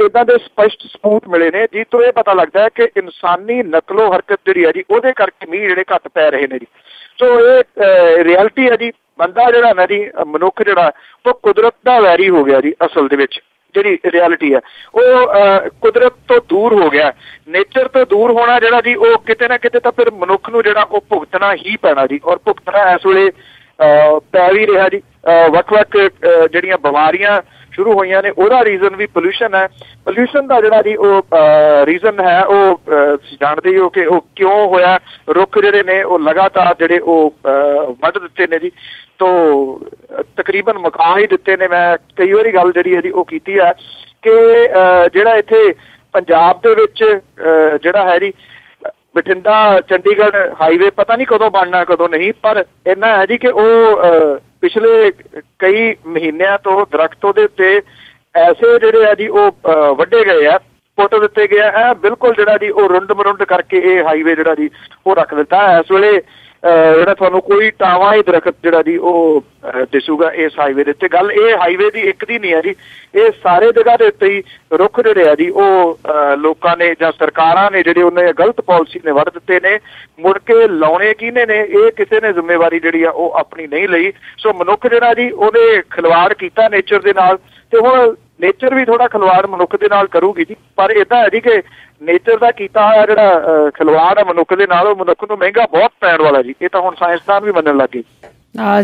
ਇੱਦਾਂ ਦੇ ਸਪਸ਼ਟ ਸਬੂਤ ਮਿਲੇ ਨੇ ਜਿਸ ਤੋਂ ਇਹ ਪਤਾ ਲੱਗਦਾ ਹੈ ਕਿ ਇਨਸਾਨੀ ਨਕਲੋ ਹਰਕਤ ਜਿਹੜੀ ਹੈ ਜੀ ਉਹਦੇ ਕਰਕੇ ਮੀਂਹ ਜਿਹੜੇ ਘੱਟ ਪੈ ਰਹੇ ਨੇ ਜੀ। ਸੋ ਇਹ ਰਿਐਲਿਟੀ ਹੈ ਜੀ। ਬੰਦਾ ਜਿਹੜਾ ਨਾ ਜੀ ਮਨੁੱਖ ਜਿਹੜਾ ਉਹ ਕੁਦਰਤ ਦਾ ਵੈਰੀ ਹੋ ਗਿਆ ਜੀ। ਅਸਲ ਦੇ ਵਿੱਚ ਜਿਹੜੀ ਰਿਐਲਿਟੀ ਹੈ ਉਹ ਕੁਦਰਤ ਤੋਂ ਦੂਰ ਹੋ ਗਿਆ। ਨੇਚਰ ਤੋਂ ਦੂਰ ਹੋਣਾ ਜਿਹੜਾ ਜੀ ਉਹ ਕਿਤੇ ਨਾ ਕਿਤੇ ਤਾਂ ਫਿਰ ਮਨੁੱਖ ਨੂੰ ਜਿਹੜਾ ਉਹ ਭੁਗਤਣਾ ਹੀ ਪੈਣਾ ਜੀ। ਔਰ ਭੁਗਤਣਾ ਇਸ ਵੇਲੇ ਪੈ ਵੀ ਰਿਹਾ ਜੀ। ਵੱਖ-ਵੱਖ ਜਿਹੜੀਆਂ ਬਿਮਾਰੀਆਂ ਸ਼ੁਰੂ ਹੋਈਆਂ ਨੇ ਉਹਦਾ ਰੀਜ਼ਨ ਵੀ ਪੋਲਿਊਸ਼ਨ ਹੈ। ਪੋਲਿਊਸ਼ਨ ਦਾ ਜਿਹੜਾ ਜੀ ਉਹ ਰੀਜ਼ਨ ਹੈ ਉਹ ਤੁਸੀਂ ਜਾਣਦੇ ਹੀ ਹੋ ਕਿ ਉਹ ਕਿਉਂ ਹੋਇਆ। ਰੁੱਖ ਜਿਹੜੇ ਨੇ ਉਹ ਲਗਾਤਾਰ ਜਿਹੜੇ ਉਹ ਵੱਢ ਦਿੱਤੇ ਨੇ ਜੀ, ਤੋਂ ਤਕਰੀਬਨ ਮੁਕਾ ਹੀ ਦਿੱਤੇ ਨੇ। ਮੈਂ ਕਈ ਵਾਰੀ ਗੱਲ ਜਿਹੜੀ ਹੈ ਜੀ ਉਹ ਕੀਤੀ ਹੈ ਕਿ ਜਿਹੜਾ ਇੱਥੇ ਪੰਜਾਬ ਦੇ ਵਿੱਚ ਜਿਹੜਾ ਹੈ ਜੀ ਬਠਿੰਡਾ ਚੰਡੀਗੜ੍ਹ ਹਾਈਵੇ ਪਤਾ ਨਹੀਂ ਕਦੋਂ ਬਣਨਾ ਕਦੋਂ ਨਹੀਂ, ਪਰ ਇੰਨਾ ਹੈ ਜੀ ਕਿ ਉਹ ਪਿਛਲੇ ਕਈ ਮਹੀਨਿਆਂ ਤੋਂ ਦਰਖਤ ਦੇ ਉੱਤੇ ਐਸੇ ਜਿਹੜੇ ਆ ਜੀ ਉਹ ਵੱਢੇ ਗਏ ਆ, ਪੁੱਟ ਦਿੱਤੇ ਗਏ ਆ। ਬਿਲਕੁਲ ਜਿਹੜਾ ਜੀ ਉਹ ਰੁੰਡ ਮਰੁੰਡ ਕਰਕੇ ਇਹ ਹਾਈਵੇ ਜਿਹੜਾ ਜੀ ਉਹ ਰੱਖ ਦਿੱਤਾ। ਇਸ ਵੇਲੇ ਜਿਹੜਾ ਤੁਹਾਨੂੰ ਕੋਈ ਟਾਵਾਂ ਹੀ ਦਰਖਤ ਜਿਹੜਾ ਜੀ ਉਹ ਦਿਸੂਗਾ ਇਸ ਹਾਈਵੇ ਦੇ ਉੱਤੇ। ਗੱਲ ਇਹ ਹਾਈਵੇ ਦੀ ਇੱਕ ਦੀ ਨਹੀਂ ਹੈ ਜੀ, ਇਹ ਸਾਰੇ ਜਗ੍ਹਾ ਦੇ ਉੱਤੇ ਹੀ ਰੁੱਖ ਜਿਹੜੇ ਆ ਜੀ ਉਹ ਲੋਕਾਂ ਨੇ ਜਾਂ ਸਰਕਾਰਾਂ ਨੇ ਜਿਹੜੇ ਉਹਨੇ ਗਲਤ ਪਾਲਿਸੀ ਨੇ ਵੱਢ ਦਿੱਤੇ ਨੇ। ਮੁੜ ਕੇ ਲਾਉਣੇ ਕਿਹਨੇ ਨੇ ਇਹ ਕਿਸੇ ਨੇ ਜ਼ਿੰਮੇਵਾਰੀ ਜਿਹੜੀ ਆ ਉਹ ਆਪਣੀ ਨਹੀਂ ਲਈ। ਸੋ ਮਨੁੱਖ ਜਿਹੜਾ ਜੀ ਉਹਨੇ ਖਿਲਵਾੜ ਕੀਤਾ ਨੇਚਰ ਦੇ ਨਾਲ, ਤੇ ਹੁਣ ਨੇਚਰ ਵੀ ਥੋੜਾ ਖਿਲਵਾੜ ਮਨੁੱਖ ਦੇ ਨਾਲ ਕਰੂਗੀ ਜੀ। ਪਰ ਏਦਾਂ ਹੈ ਜੀ ਕਿ ਨੇਚਰ ਦਾ ਕੀਤਾ ਹੋਇਆ ਜਿਹੜਾ ਖਿਲਵਾੜ ਹੈ ਮਨੁੱਖ ਦੇ ਨਾਲ ਉਹ ਮਨੁੱਖ ਨੂੰ ਮਹਿੰਗਾ ਬਹੁਤ ਪੈਣ ਵਾਲਾ ਜੀ। ਇਹ ਤਾਂ ਹੁਣ ਸਾਇੰਸਦਾਨ ਵੀ ਮੰਨਣ ਲੱਗ ਗਏ।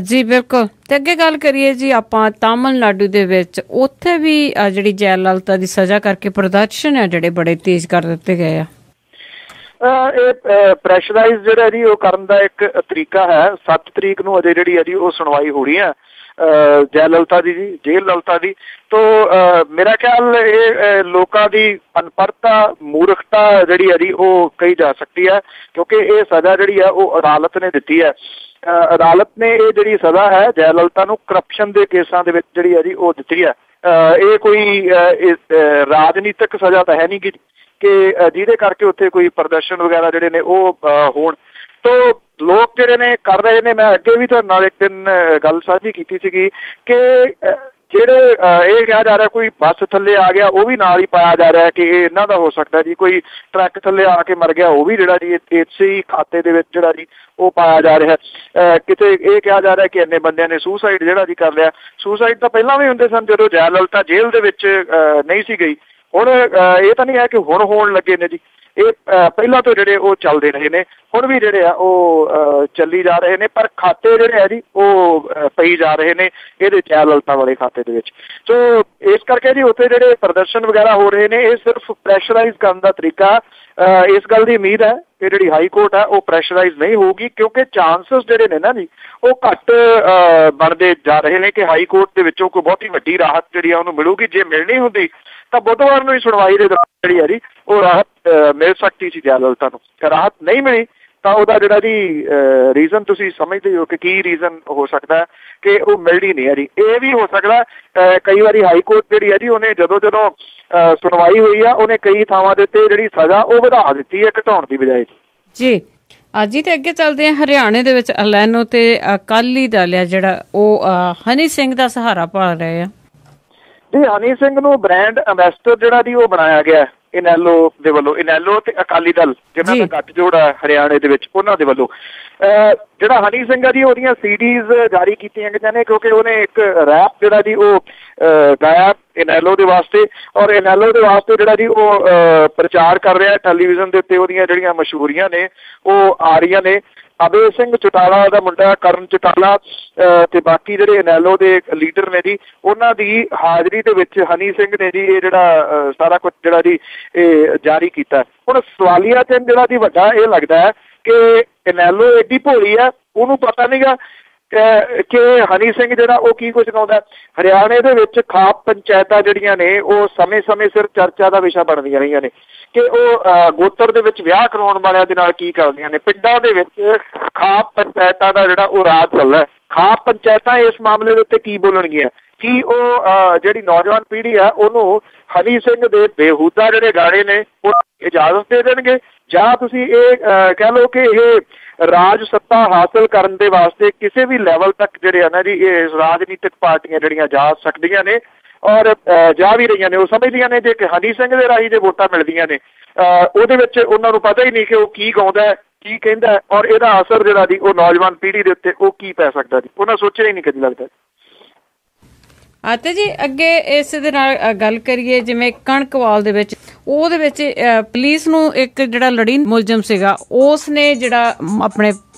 ਜੀ ਬਿਲਕੁਲ। ਤੇ ਅੱਗੇ ਗੱਲ ਕਰੀਏ ਜੀ ਆਪਾਂ ਤਾਮਿਲਨਾਡੂ ਦੇ ਵਿੱਚ, ਉੱਥੇ ਵੀ ਜਿਹੜੀ ਜੈ ਲਲਿਤਾ ਦੀ ਸਜ਼ਾ ਕਰਕੇ ਪ੍ਰਦਰਸ਼ਨ ਹੈ ਜਿਹੜੇ ਬੜੇ ਤੇਜ਼ ਕਰ ਦਿੱਤੇ ਗਏ ਆ। ਇਹ ਪ੍ਰੈਸ਼ਰਾਈਜ਼ ਜਿਹੜਾ ਜੀ ਉਹ ਕਰਨ ਦਾ ਇੱਕ ਤਰੀਕਾ ਹੈ। 7 ਤਰੀਕ ਨੂੰ ਅਜੇ ਜਿਹੜੀ ਹੈ ਜੀ ਉਹ ਸੁਣਵਾਈ ਹੋਣੀ ਹੈ ਜੈ ਲਲਿਤਾ ਦੀ ਜੀ, ਜੇਲ੍ਹ ਲਲਿਤਾ ਦੀ। ਤੋ ਮੇਰਾ ਖਿਆਲ ਇਹ ਲੋਕਾਂ ਦੀ ਅਨਪੜ੍ਹਤਾ ਮੂਰਖਤਾ ਜਿਹੜੀ ਹੈ ਜੀ ਉਹ ਕਹੀ ਜਾ ਸਕਦੀ ਹੈ, ਕਿਉਂਕਿ ਇਹ ਸਜ਼ਾ ਜਿਹੜੀ ਹੈ ਉਹ ਅਦਾਲਤ ਨੇ ਦਿੱਤੀ ਹੈ। ਅਦਾਲਤ ਨੇ ਇਹ ਜਿਹੜੀ ਸਜ਼ਾ ਹੈ ਜੈ ਲਲਿਤਾ ਨੂੰ ਕਰਪਸ਼ਨ ਦੇ ਕੇਸਾਂ ਦੇ ਵਿੱਚ ਜਿਹੜੀ ਹੈ ਜੀ ਉਹ ਦਿੱਤੀ ਹੈ। ਇਹ ਕੋਈ ਰਾਜਨੀਤਿਕ ਸਜ਼ਾ ਤਾਂ ਹੈ ਨਹੀਂ ਕਿ ਜਿਹਦੇ ਕਰਕੇ ਉੱਥੇ ਕੋਈ ਪ੍ਰਦਰਸ਼ਨ ਵਗੈਰਾ ਜਿਹੜੇ ਨੇ ਉਹ ਹੋਣ। ਤੋ ਲੋਕ ਜਿਹੜੇ ਨੇ ਕਰ ਰਹੇ ਨੇ, ਮੈਂ ਅੱਗੇ ਵੀ ਤੁਹਾਡੇ ਨਾਲ ਇੱਕ ਦਿਨ ਗੱਲ ਸਾਂਝੀ ਕੀਤੀ ਸੀਗੀ ਕਿ ਜਿਹੜੇ ਇਹ ਕਿਹਾ ਜਾ ਰਿਹਾ ਕੋਈ ਬੱਸ ਥੱਲੇ ਆ ਗਿਆ ਉਹ ਵੀ ਨਾਲ ਹੀ ਪਾਇਆ ਜਾ ਰਿਹਾ ਕਿ ਇਹ ਇਹਨਾਂ ਦਾ ਹੋ ਸਕਦਾ ਜੀ। ਕੋਈ ਟਰੱਕ ਥੱਲੇ ਆ ਕੇ ਮਰ ਗਿਆ ਉਹ ਵੀ ਜਿਹੜਾ ਜੀ ਇਸੇ ਹੀ ਖਾਤੇ ਦੇ ਵਿੱਚ ਜਿਹੜਾ ਜੀ ਉਹ ਪਾਇਆ ਜਾ ਰਿਹਾ। ਕਿਤੇ ਇਹ ਕਿਹਾ ਜਾ ਰਿਹਾ ਕਿ ਇੰਨੇ ਬੰਦਿਆਂ ਨੇ ਸੁਸਾਈਡ ਜਿਹੜਾ ਜੀ ਕਰ ਲਿਆ। ਸੁਸਾਈਡ ਤਾਂ ਪਹਿਲਾਂ ਵੀ ਹੁੰਦੇ ਸਨ ਜਦੋਂ ਜੈ ਲਲਿਤਾ ਜੇਲ੍ਹ ਦੇ ਵਿੱਚ ਨਹੀਂ ਸੀ ਗਈ। ਹੁਣ ਇਹ ਤਾਂ ਨਹੀਂ ਹੈ ਕਿ ਹੁਣ ਹੋਣ ਲੱਗੇ ਨੇ ਜੀ, ਇਹ ਪਹਿਲਾਂ ਤੋਂ ਜਿਹੜੇ ਉਹ ਚੱਲਦੇ ਰਹੇ ਨੇ, ਹੁਣ ਵੀ ਜਿਹੜੇ ਆ ਉਹ ਚੱਲੀ ਜਾ ਰਹੇ ਨੇ, ਪਰ ਖਾਤੇ ਜਿਹੜੇ ਆ ਜੀ ਉਹ ਪਈ ਜਾ ਰਹੇ ਨੇ ਇਹਦੇ ਜੈਲਲਤਾ ਵਾਲੇ ਖਾਤੇ ਦੇ ਵਿੱਚ। ਸੋ ਇਸ ਕਰਕੇ ਜੀ ਉੱਥੇ ਜਿਹੜੇ ਪ੍ਰਦਰਸ਼ਨ ਵਗੈਰਾ ਹੋ ਰਹੇ ਨੇ ਇਹ ਸਿਰਫ ਪ੍ਰੈਸ਼ਰਾਈਜ਼ ਕਰਨ ਦਾ ਤਰੀਕਾ। ਇਸ ਗੱਲ ਦੀ ਉਮੀਦ ਹੈ ਕਿ ਜਿਹੜੀ ਹਾਈ ਕੋਰਟ ਹੈ ਉਹ ਪ੍ਰੈਸ਼ਰਾਈਜ਼ ਨਹੀਂ ਹੋਊਗੀ, ਕਿਉਂਕਿ ਚਾਂਸਸ ਜਿਹੜੇ ਨੇ ਨਾ ਜੀ ਉਹ ਘੱਟ ਬਣਦੇ ਜਾ ਰਹੇ ਨੇ ਕਿ ਹਾਈ ਕੋਰਟ ਦੇ ਵਿੱਚੋਂ ਕੋਈ ਬਹੁਤੀ ਵੱਡੀ ਰਾਹਤ ਜਿਹੜੀ ਆ ਉਹਨੂੰ ਮਿਲੂਗੀ। ਜੇ ਮਿਲਣੀ ਹੁੰਦੀ ਤਾਂ ਬੁੱਧਵਾਰ ਨੂੰ ਹੀ ਸੁਣਵਾਈ ਦੇ ਦੌਰਾਨ ਜਿਹੜੀ ਆ ਜੀ ਉਹ ਰਾਹਤ ਮਿਲ ਸਕਦੀ ਸੀ ਜੈਲਲਤਾ ਨੂੰ। ਰਾਹਤ ਨਹੀਂ ਮਿਲੀ ਤਾਂ ਉਹਦਾ ਜਿਹੜਾ ਜੀ ਰੀਜ਼ਨ ਤੁਸੀਂ ਸਮਝਦੇ ਹੋ ਕਿ ਕੀ ਰੀਜ਼ਨ ਹੋ ਸਕਦਾ ਕਿ ਉਹ ਮਿਲਣੀ ਨਹੀਂ ਹੈ ਜੀ। ਇਹ ਵੀ ਹੋ ਸਕਦਾ ਕਈ ਵਾਰੀ ਹਾਈ ਕੋਰਟ ਜਿਹੜੀ ਹੈ ਜੀ ਉਹਨੇ ਜਦੋਂ ਸੁਣਵਾਈ ਹੋਈ ਆ ਉਹਨੇ ਕਈ ਥਾਵਾਂ ਦੇ ਉੱਤੇ ਜਿਹੜੀ ਸਜ਼ਾ ਉਹ ਵਧਾ ਦਿੱਤੀ ਹੈ ਘਟਾਉਣ ਦੀ ਬਜਾਏ ਜੀ। ਅੱਜ ਹੀ ਤੇ ਅੱਗੇ ਚੱਲਦੇ ਆ, ਹਰਿਆਣੇ ਦੇ ਵਿੱਚ ਅਲੈਨੋ ਤੇ ਅਕਾਲੀ ਦਲ ਆ ਜਿਹੜਾ ਉਹ ਹਨੀ ਸਿੰਘ ਦਾ ਸਹਾਰਾ ਭਾਲ ਰਹੇ ਆ ਜੀ। ਹਨੀ ਸਿੰਘ ਨੂੰ ਬ੍ਰਾਂਡ ਅੰਬੈਸਡਰ ਜਿਹੜਾ ਜੀ ਉਹ ਬਣਾਇਆ ਗਿਆ ਇਨੈਲੋ ਦੇ ਵੱਲੋਂ। ਇਨੈਲੋ ਤੇ ਅਕਾਲੀ ਦਲ ਜਿਹਨਾਂ ਦਾ ਗੱਠਜੋੜ ਹੈ ਹਰਿਆਣੇ ਦੇ ਵਿੱਚ, ਉਹਨਾਂ ਦੇ ਵੱਲੋਂ ਜਿਹੜਾ ਹਨੀ ਸਿੰਘ ਆ ਜੀ ਉਹਦੀਆਂ ਸੀਡੀਜ਼ ਜਾਰੀ ਕੀਤੀਆਂ ਗਈਆਂ ਨੇ, ਕਿਉਂਕਿ ਉਹਨੇ ਇੱਕ ਰੈਪ ਜਿਹੜਾ ਜੀ ਉਹ ਗਾਇਆ ਇਨੈਲੋ ਦੇ ਵਾਸਤੇ, ਔਰ ਇਨੈਲੋ ਦੇ ਵਾਸਤੇ ਜਿਹੜਾ ਜੀ ਉਹ ਪ੍ਰਚਾਰ ਕਰ ਰਿਹਾ ਟੈਲੀਵਿਜ਼ਨ ਦੇ ਉੱਤੇ। ਉਹਦੀਆਂ ਜਿਹੜੀਆਂ ਮਸ਼ਹੂਰੀਆਂ ਨੇ ਉਹ ਆ ਰਹੀਆਂ ਨੇ। ਅਬੇ ਸਿੰਘ ਚੌਟਾਲਾ ਦਾ ਮੁੰਡਾ ਕਰਨ ਚੌਟਾਲਾ ਤੇ ਬਾਕੀ ਜਿਹੜੇ ਇਨੈਲੋ ਦੇ ਲੀਡਰ ਨੇ ਜੀ ਉਹਨਾਂ ਦੀ ਹਾਜ਼ਰੀ ਦੇ ਵਿੱਚ ਹਨੀ ਸਿੰਘ ਨੇ ਜੀ ਇਹ ਜਿਹੜਾ ਸਾਰਾ ਕੁਝ ਜਿਹੜਾ ਜੀ ਇਹ ਜਾਰੀ ਕੀਤਾ। ਹੁਣ ਸਵਾਲੀਆ ਚਿੰਨ੍ਹ ਜਿਹੜਾ ਜੀ ਵੱਡਾ ਇਹ ਲੱਗਦਾ ਹੈ ਕਿ ਇਨੈਲੋ ਐਡੀ ਭੋਲੀ ਹੈ, ਉਹਨੂੰ ਪਤਾ ਨਹੀਂਗਾ ਕਿ ਹਨੀ ਸਿੰਘ ਜਿਹੜਾ ਉਹ ਕੀ ਕੁਝ ਗਾਉਂਦਾ। ਹਰਿਆਣੇ ਦੇ ਵਿੱਚ ਖਾਪ ਪੰਚਾਇਤਾਂ ਜਿਹੜੀਆਂ ਨੇ ਉਹ ਸਮੇਂ-ਸਮੇਂ ਸਿਰ ਚਰਚਾ ਦਾ ਵਿਸ਼ਾ ਬਣਦੀਆਂ ਰਹੀਆਂ ਨੇ ਕਿ ਉਹ ਗੋਤਰ ਦੇ ਵਿੱਚ ਵਿਆਹ ਕਰਾਉਣ ਵਾਲਿਆਂ ਦੇ ਨਾਲ ਕੀ ਕਰਦੀਆਂ ਨੇ। ਪਿੰਡਾਂ ਦੇ ਵਿੱਚ ਖਾਪ ਪੰਚਾਇਤਾਂ ਦਾ ਜਿਹੜਾ ਉਹ ਰਾਜ ਚੱਲਦਾ। ਖਾਪ ਪੰਚਾਇਤਾਂ ਇਸ ਮਾਮਲੇ ਦੇ ਉੱਤੇ ਕੀ ਬੋਲਣਗੀਆਂ? ਕੀ ਉਹ ਜਿਹੜੀ ਨੌਜਵਾਨ ਪੀੜ੍ਹੀ ਆ ਉਹਨੂੰ ਹਨੀ ਸਿੰਘ ਦੇ ਬੇਹੂਦਾ ਜਿਹੜੇ ਗਾਣੇ ਨੇ ਉਹ ਇਜਾਜ਼ਤ ਦੇ ਦੇਣਗੇ, ਜਾਂ ਤੁਸੀਂ ਇਹ ਕਹਿ ਲਓ ਕਿ ਇਹ ਰਾਜ ਸੱਤਾ ਹਾਸਲ ਕਰਨ ਦੇ ਵਾਸਤੇ ਕਿਸੇ ਵੀ ਲੈਵਲ ਤੱਕ ਜਿਹੜੇ ਆ ਨਾ ਜੀ ਇਹ ਰਾਜਨੀਤਿਕ ਪਾਰਟੀਆਂ ਜਿਹੜੀਆਂ ਜਾ ਸਕਦੀਆਂ ਨੇ ਔਰ ਜਾ ਵੀ ਰਹੀਆਂ ਨੇ। ਉਹ ਸਮਝਦੀਆਂ ਨੇ ਜੇ ਕਿ ਹਨੀ ਸਿੰਘ ਦੇ ਰਾਹੀਂ ਜੇ ਵੋਟਾਂ ਮਿਲਦੀਆਂ ਨੇ ਉਹਦੇ ਵਿੱਚ ਉਹਨਾਂ ਨੂੰ ਪਤਾ ਹੀ ਨਹੀਂ ਕਿ ਉਹ ਕੀ ਗਾਉਂਦਾ ਕੀ ਕਹਿੰਦਾ ਔਰ ਇਹਦਾ ਅਸਰ ਜਿਹੜਾ ਜੀ ਉਹ ਨੌਜਵਾਨ ਪੀੜ੍ਹੀ ਦੇ ਉੱਤੇ ਉਹ ਕੀ ਪੈ ਸਕਦਾ ਜੀ, ਉਹਨਾਂ ਸੋਚਿਆ ਹੀ ਨਹੀਂ ਕਦੀ ਲੱਗਦਾ। ਅਤੇ ਜੀ ਅੱਗੇ ਇਸ ਦੇ ਨਾਲ ਗੱਲ ਕਰੀਏ, ਜਿਵੇਂ ਕਣਕਵਾਲ ਦੇ ਵਿੱਚ ਉਹਦੇ ਵਿੱਚ ਪੁਲਿਸ ਨੂੰ ਇੱਕ ਜਿਹੜਾ ਲੜੀ ਮੁਲਜ਼ਮ ਸੀਗਾ ਉਸ ਨੇ ਜਿਹੜਾ ਆਪਣੇ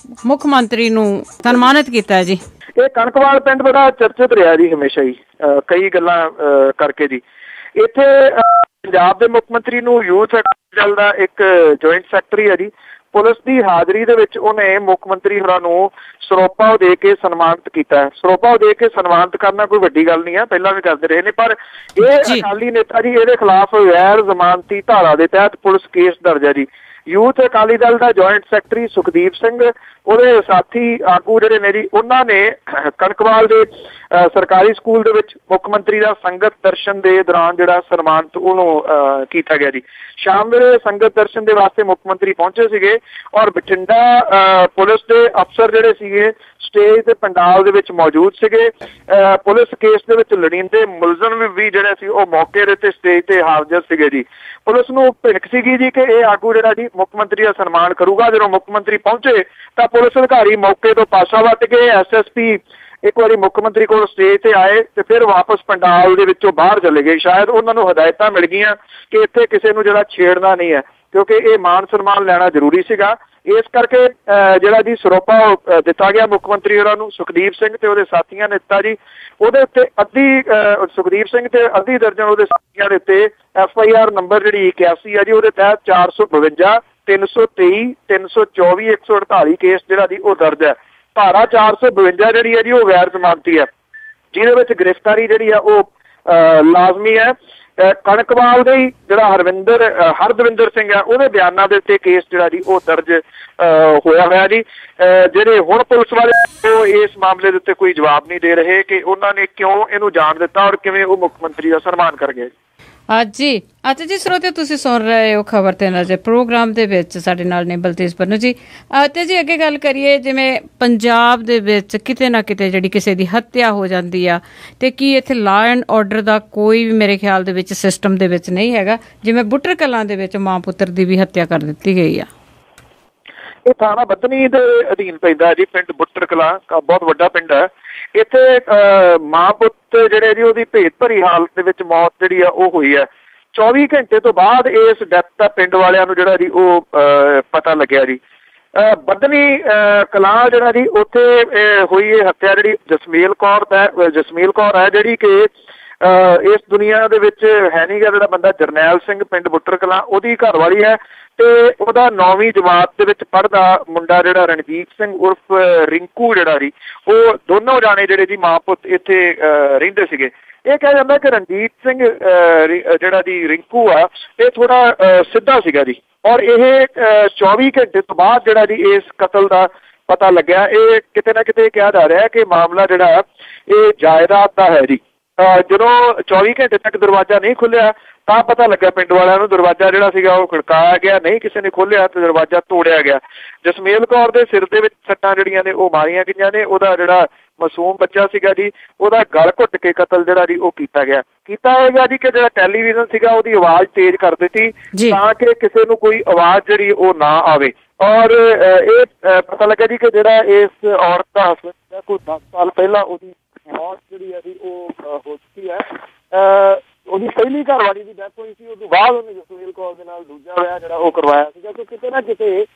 ਮੁੱਖ ਮੰਤਰੀ ਨੂੰ ਸਨਮਾਨਿਤ ਕੀਤਾ ਜੀ। ਇਹ ਕਣਕਵਾਲ ਪਿੰਡ ਬੜਾ ਚਰਚਿਤ ਰਿਹਾ ਜੀ ਹਮੇਸ਼ਾ ਹੀ ਕਈ ਗੱਲਾਂ ਕਰਕੇ ਜੀ। ਇੱਥੇ ਪੰਜਾਬ ਦੇ ਮੁੱਖ ਮੰਤਰੀ ਨੂੰ ਯੂਥ ਦਲ ਦਾ ਇੱਕ ਜੁਆਇੰਟ ਸੈਕਟਰੀ ਹੈ ਜੀ, ਪੁਲਿਸ ਦੀ ਹਾਜ਼ਰੀ ਦੇ ਵਿੱਚ ਉਹਨੇ ਮੁੱਖ ਮੰਤਰੀ ਹੋਰਾਂ ਨੂੰ ਸਰੋਪਾ ਦੇ ਕੇ ਸਨਮਾਨਿਤ ਕੀਤਾ। ਸਰੋਪਾ ਦੇ ਕੇ ਸਨਮਾਨਿਤ ਕਰਨਾ ਕੋਈ ਵੱਡੀ ਗੱਲ ਨਹੀਂ ਹੈ, ਪਹਿਲਾਂ ਵੀ ਕਰਦੇ ਰਹੇ ਨੇ, ਪਰ ਇਹ ਅਕਾਲੀ ਨੇਤਾ ਜੀ ਇਹਦੇ ਖਿਲਾਫ ਗੈਰ ਜ਼ਮਾਨਤੀ ਧਾਰਾ ਦੇ ਤਹਿਤ ਪੁਲਿਸ ਕੇਸ ਦਰਜ ਹੈ ਜੀ। ਯੂਥ ਅਕਾਲੀ ਦਲ ਦਾ ਜੁਆਇੰਟ ਸੈਕਟਰੀ ਸੁਖਦੀਪ ਸਿੰਘ ਉਹਦੇ ਸਾਥੀ ਆਗੂ ਜਿਹੜੇ ਨੇ ਜੀ ਉਹਨਾਂ ਨੇ ਕਣਕਵਾਲ ਦੇ ਸਰਕਾਰੀ ਸਕੂਲ ਦੇ ਵਿੱਚ ਮੁੱਖ ਮੰਤਰੀ ਦਾ ਸੰਗਤ ਦਰਸ਼ਨ ਦੇ ਦੌਰਾਨ ਜਿਹੜਾ ਸਨਮਾਨਿਤ ਉਹਨੂੰ ਕੀਤਾ ਗਿਆ ਜੀ। ਸ਼ਾਮ ਵੇਲੇ ਸੰਗਤ ਦਰਸ਼ਨ ਦੇ ਵਾਸਤੇ ਮੁੱਖ ਮੰਤਰੀ ਪਹੁੰਚੇ ਸੀਗੇ ਔਰ ਬਠਿੰਡਾ ਪੁਲਿਸ ਦੇ ਅਫਸਰ ਜਿਹੜੇ ਸੀਗੇ ਸਟੇਜ ਤੇ ਪੰਡਾਲ ਦੇ ਵਿੱਚ ਮੌਜੂਦ ਸੀਗੇ। ਪੁਲਿਸ ਕੇਸ ਦੇ ਵਿੱਚ ਲੜੀਂਦੇ ਮੁਲਜ਼ਮ ਵੀ ਜਿਹੜੇ ਸੀ ਉਹ ਮੌਕੇ ਦੇ ਉੱਤੇ ਸਟੇਜ ਤੇ ਹਾਜ਼ਰ ਸੀਗੇ ਜੀ। ਪੁਲਿਸ ਨੂੰ ਭਿਣਕ ਸੀਗੀ ਜੀ ਕਿ ਇਹ ਆਗੂ ਜਿਹੜਾ ਜੀ ਮੁੱਖ ਮੰਤਰੀ ਦਾ ਸਨਮਾਨ ਕਰੂਗਾ। ਜਦੋਂ ਮੁੱਖ ਮੰਤਰੀ ਪਹੁੰਚੇ ਤਾਂ ਪੁਲਿਸ ਅਧਿਕਾਰੀ ਮੌਕੇ ਤੋਂ ਪਾਸਾ ਵੱਟ ਗਏ। ਐਸਐਸਪੀ ਇੱਕ ਵਾਰੀ ਮੁੱਖ ਮੰਤਰੀ ਕੋਲ ਸਟੇਜ ਤੇ ਆਏ ਤੇ ਫਿਰ ਵਾਪਸ ਪੰਡਾਲ ਦੇ ਵਿੱਚੋਂ ਬਾਹਰ ਚਲੇ ਗਏ। ਸ਼ਾਇਦ ਉਹਨਾਂ ਨੂੰ ਹਦਾਇਤਾਂ ਮਿਲ ਗਈਆਂ ਕਿ ਇੱਥੇ ਕਿਸੇ ਨੂੰ ਜਿਹੜਾ ਛੇੜਨਾ ਨਹੀਂ ਹੈ, ਕਿਉਂਕਿ ਇਹ ਮਾਨ ਸਨਮਾਨ ਲੈਣਾ ਜ਼ਰੂਰੀ ਸੀਗਾ। ਇਸ ਕਰਕੇ ਜਿਹੜਾ ਜੀ ਸਰੋਪਾ ਦਿੱਤਾ ਗਿਆ ਮੁੱਖ ਮੰਤਰੀ ਹੋਰਾਂ ਨੂੰ, ਸੁਖਦੀਪ ਸਿੰਘ ਤੇ ਉਹਦੇ ਸਾਥੀਆਂ ਨੇ ਦਿੱਤਾ ਜੀ। ਉਹਦੇ ਉੱਤੇ ਸੁਖਦੀਪ ਸਿੰਘ ਤੇ ਅੱਧੀ ਦਰਜਨ ਉਹਦੇ ਸਾਥੀਆਂ ਦੇ ਉੱਤੇ FIR ਨੰਬਰ ਜਿਹੜੀ 81 ਆ ਜੀ ਉਹਦੇ ਤਹਿਤ 452, 323, 324, 148 ਕੇਸ ਜਿਹੜਾ ਜੀ ਉਹ ਦਰਜ ਹੈ। ਧਾਰਾ 452 ਜਿਹੜੀ ਹੈ ਜੀ ਉਹ ਗੈਰ ਜ਼ਮਾਨਤੀ ਹੈ, ਜਿਹਦੇ ਵਿੱਚ ਗ੍ਰਿਫਤਾਰੀ ਜਿਹੜੀ ਆ ਉਹ ਲਾਜ਼ਮੀ ਹੈ। ਕਣਕਵਾਲ ਦੇ ਹੀ ਜਿਹੜਾ ਹਰਦਵਿੰਦਰ ਸਿੰਘ ਹੈ ਉਹਦੇ ਬਿਆਨਾਂ ਦੇ ਉੱਤੇ ਕੇਸ ਜਿਹੜਾ ਜੀ ਉਹ ਦਰਜ ਹੋਇਆ ਜੀ। ਜਿਹੜੇ ਹੁਣ ਪੁਲਿਸ ਵਾਲੇ ਉਹ ਇਸ ਮਾਮਲੇ ਦੇ ਉੱਤੇ ਕੋਈ ਜਵਾਬ ਨਹੀਂ ਦੇ ਰਹੇ ਕਿ ਉਹਨਾਂ ਨੇ ਕਿਉਂ ਇਹਨੂੰ ਜਾਣ ਦਿੱਤਾ ਔਰ ਕਿਵੇਂ ਉਹ ਮੁੱਖ ਮੰਤਰੀ ਦਾ ਸਨਮਾਨ ਕਰ ਗਏ। ਅੱਛਾ ਜੀ ਸਰੋਤੇ ਤੁਸੀਂ ਸੁਣ ਰਹੇ ਹੋ ਖਬਰ ਤੇ ਨਜ਼ਰ ਪ੍ਰੋਗਰਾਮ ਦੇ ਵਿੱਚ ਸਾਡੇ ਨਾਲ ਨੇ ਬਲਤੇਜ ਪੰਨੂ ਜੀ। ਤੇ ਜੀ ਅੱਗੇ ਗੱਲ ਕਰੀਏ, ਜਿਵੇਂ ਪੰਜਾਬ ਦੇ ਵਿੱਚ ਕਿਤੇ ਨਾ ਕਿਤੇ ਜਿਹੜੀ ਕਿਸੇ ਦੀ ਹੱਤਿਆ ਹੋ ਜਾਂਦੀ ਆ ਤੇ ਕੀ ਇੱਥੇ ਲਾਅ ਐਂਡ ਆਰਡਰ ਦਾ ਕੋਈ ਵੀ ਮੇਰੇ ਖਿਆਲ ਦੇ ਵਿੱਚ ਸਿਸਟਮ ਦੇ ਵਿੱਚ ਨਹੀਂ ਹੈਗਾ। ਜਿਵੇਂ ਬੁੱਟਰ ਕਲਾਂ ਦੇ ਵਿੱਚ ਮਾਂ ਪੁੱਤਰ ਦੀ ਵੀ ਹੱਤਿਆ ਕਰ ਦਿੱਤੀ ਗਈ ਆ। ਇਹ ਥਾਣਾ ਬੱਧਨੀ ਦੇ ਅਧੀਨ ਪੈਂਦਾ ਜੀ ਪਿੰਡ ਬੁੱਟਰ ਕਲਾਂ, ਬਹੁਤ ਵੱਡਾ ਪਿੰਡ ਹੈ। ਇੱਥੇ ਮਾਂ ਪੁੱਤ ਜਿਹੜੇ ਜੀ ਉਹਦੀ ਭੇਤ ਭਰੀ ਹਾਲਤ ਦੇ ਵਿੱਚ ਮੌਤ ਜਿਹੜੀ ਆ ਉਹ ਹੋਈ ਹੈ। 24 ਘੰਟੇ ਤੋਂ ਬਾਅਦ ਇਸ ਡੈਥ ਦਾ ਪਿੰਡ ਵਾਲਿਆਂ ਨੂੰ ਜਿਹੜਾ ਜੀ ਉਹ ਪਤਾ ਲੱਗਿਆ ਜੀ। ਬੱਧਨੀ ਕਲਾਂ ਜਿਹੜਾ ਜੀ ਉੱਥੇ ਹੋਈ ਇਹ ਹੱਤਿਆ ਜਿਹੜੀ ਜਸਮੇਲ ਕੌਰ ਹੈ ਜਿਹੜੀ ਕਿ ਇਸ ਦੁਨੀਆ ਦੇ ਵਿੱਚ ਹੈ ਨਹੀਂ ਗਾ, ਜਿਹੜਾ ਬੰਦਾ ਜਰਨੈਲ ਸਿੰਘ ਪਿੰਡ ਬੁੱਟਰ ਕਲਾਂ ਉਹਦੀ ਘਰ ਵਾਲੀ ਹੈ, ਤੇ ਉਹਦਾ 9ਵੀਂ ਜਮਾਤ ਦੇ ਵਿੱਚ ਪੜ੍ਹਦਾ ਮੁੰਡਾ ਜਿਹੜਾ ਰਣਜੀਤ ਸਿੰਘ ਉਰਫ ਰਿੰਕੂ ਜਿਹੜਾ ਜੀ, ਉਹ ਦੋਨੋਂ ਜਾਣੇ ਜਿਹੜੇ ਜੀ ਮਾਂ ਪੁੱਤ ਇੱਥੇ ਰਹਿੰਦੇ ਸੀਗੇ। ਇਹ ਕਿਹਾ ਜਾਂਦਾ ਕਿ ਰਣਜੀਤ ਸਿੰਘ ਜਿਹੜਾ ਜੀ ਰਿੰਕੂ ਆ ਇਹ ਥੋੜਾ ਸਿੱਧਾ ਸੀਗਾ ਜੀ, ਔਰ ਇਹ 24 ਘੰਟੇ ਤੋਂ ਬਾਅਦ ਜਿਹੜਾ ਜੀ ਇਸ ਕਤਲ ਦਾ ਪਤਾ ਲੱਗਿਆ। ਇਹ ਕਿਤੇ ਨਾ ਕਿਤੇ ਕਿਹਾ ਜਾ ਰਿਹਾ ਕਿ ਮਾਮਲਾ ਜਿਹੜਾ ਇਹ ਜਾਇਦਾਦ ਦਾ ਹੈ ਜੀ। ਜਦੋਂ 24 ਘੰਟੇ ਤੱਕ ਦਰਵਾਜ਼ਾ ਨਹੀਂ ਖੁੱਲਿਆ ਤਾਂ ਪਤਾ ਲੱਗਾ ਪਿੰਡ ਵਾਲਿਆਂ ਨੂੰ, ਦਰਵਾਜ਼ਾ ਜਿਹੜਾ ਸੀਗਾ ਉਹ ਖੜਕਾਇਆ ਗਿਆ, ਨਹੀਂ ਕਿਸੇ ਨੇ ਖੋਲ੍ਹਿਆ ਤੇ ਦਰਵਾਜ਼ਾ ਤੋੜਿਆ ਗਿਆ। ਜਸਮੇਲ ਕੌਰ ਦੇ ਸਿਰ ਦੇ ਵਿੱਚ ਸੱਟਾਂ ਜਿਹੜੀਆਂ ਨੇ ਉਹ ਮਾਰੀਆਂ ਗਈਆਂ ਨੇ। ਉਹਦਾ ਜਿਹੜਾ ਮਾਸੂਮ ਬੱਚਾ ਸੀਗਾ ਜੀ ਉਹਦਾ ਗਲ ਘੁੱਟ ਕੇ ਕਤਲ ਜਿਹੜਾ ਜੀ ਉਹ ਕੀਤਾ ਹੈਗਾ ਜੀ ਕਿ ਜਿਹੜਾ ਟੈਲੀਵਿਜ਼ਨ ਸੀਗਾ ਉਹਦੀ ਆਵਾਜ਼ ਤੇਜ਼ ਕਰ ਦਿੱਤੀ ਤਾਂ ਕਿ ਕਿਸੇ ਨੂੰ ਕੋਈ ਆਵਾਜ਼ ਜਿਹੜੀ ਉਹ ਨਾ ਆਵੇ। ਔਰ ਇਹ ਪਤਾ ਲੱਗਾ ਜੀ ਕਿ ਜਿਹੜਾ ਇਸ ਔਰਤ ਦਾ ਹਸਬੈਂਡ ਕੋਈ 10 ਸਾਲ ਪਹਿਲਾਂ ਉਹਦੀ ਮੌਤ ਜਿਹੜੀ ਹੈ ਜੀ ਉਹ ਹੋ ਚੁੱਕੀ ਹੈ। ਉਹਦੀ ਪਹਿਲੀ ਘਰਵਾਲੀ ਦੀ ਡੈਥ ਹੋਈ ਸੀ, ਉਦੋਂ ਬਾਅਦ ਉਹਨੇ ਜਸਮੇਲ ਕੌਰ ਦੇ ਨਾਲ ਦੂਜਾ ਵਿਆਹ ਜਿਹੜਾ ਉਹ ਕਰਵਾਇਆ ਸੀਗਾ। ਕਿ ਕਿਤੇ ਨਾ ਕਿਤੇ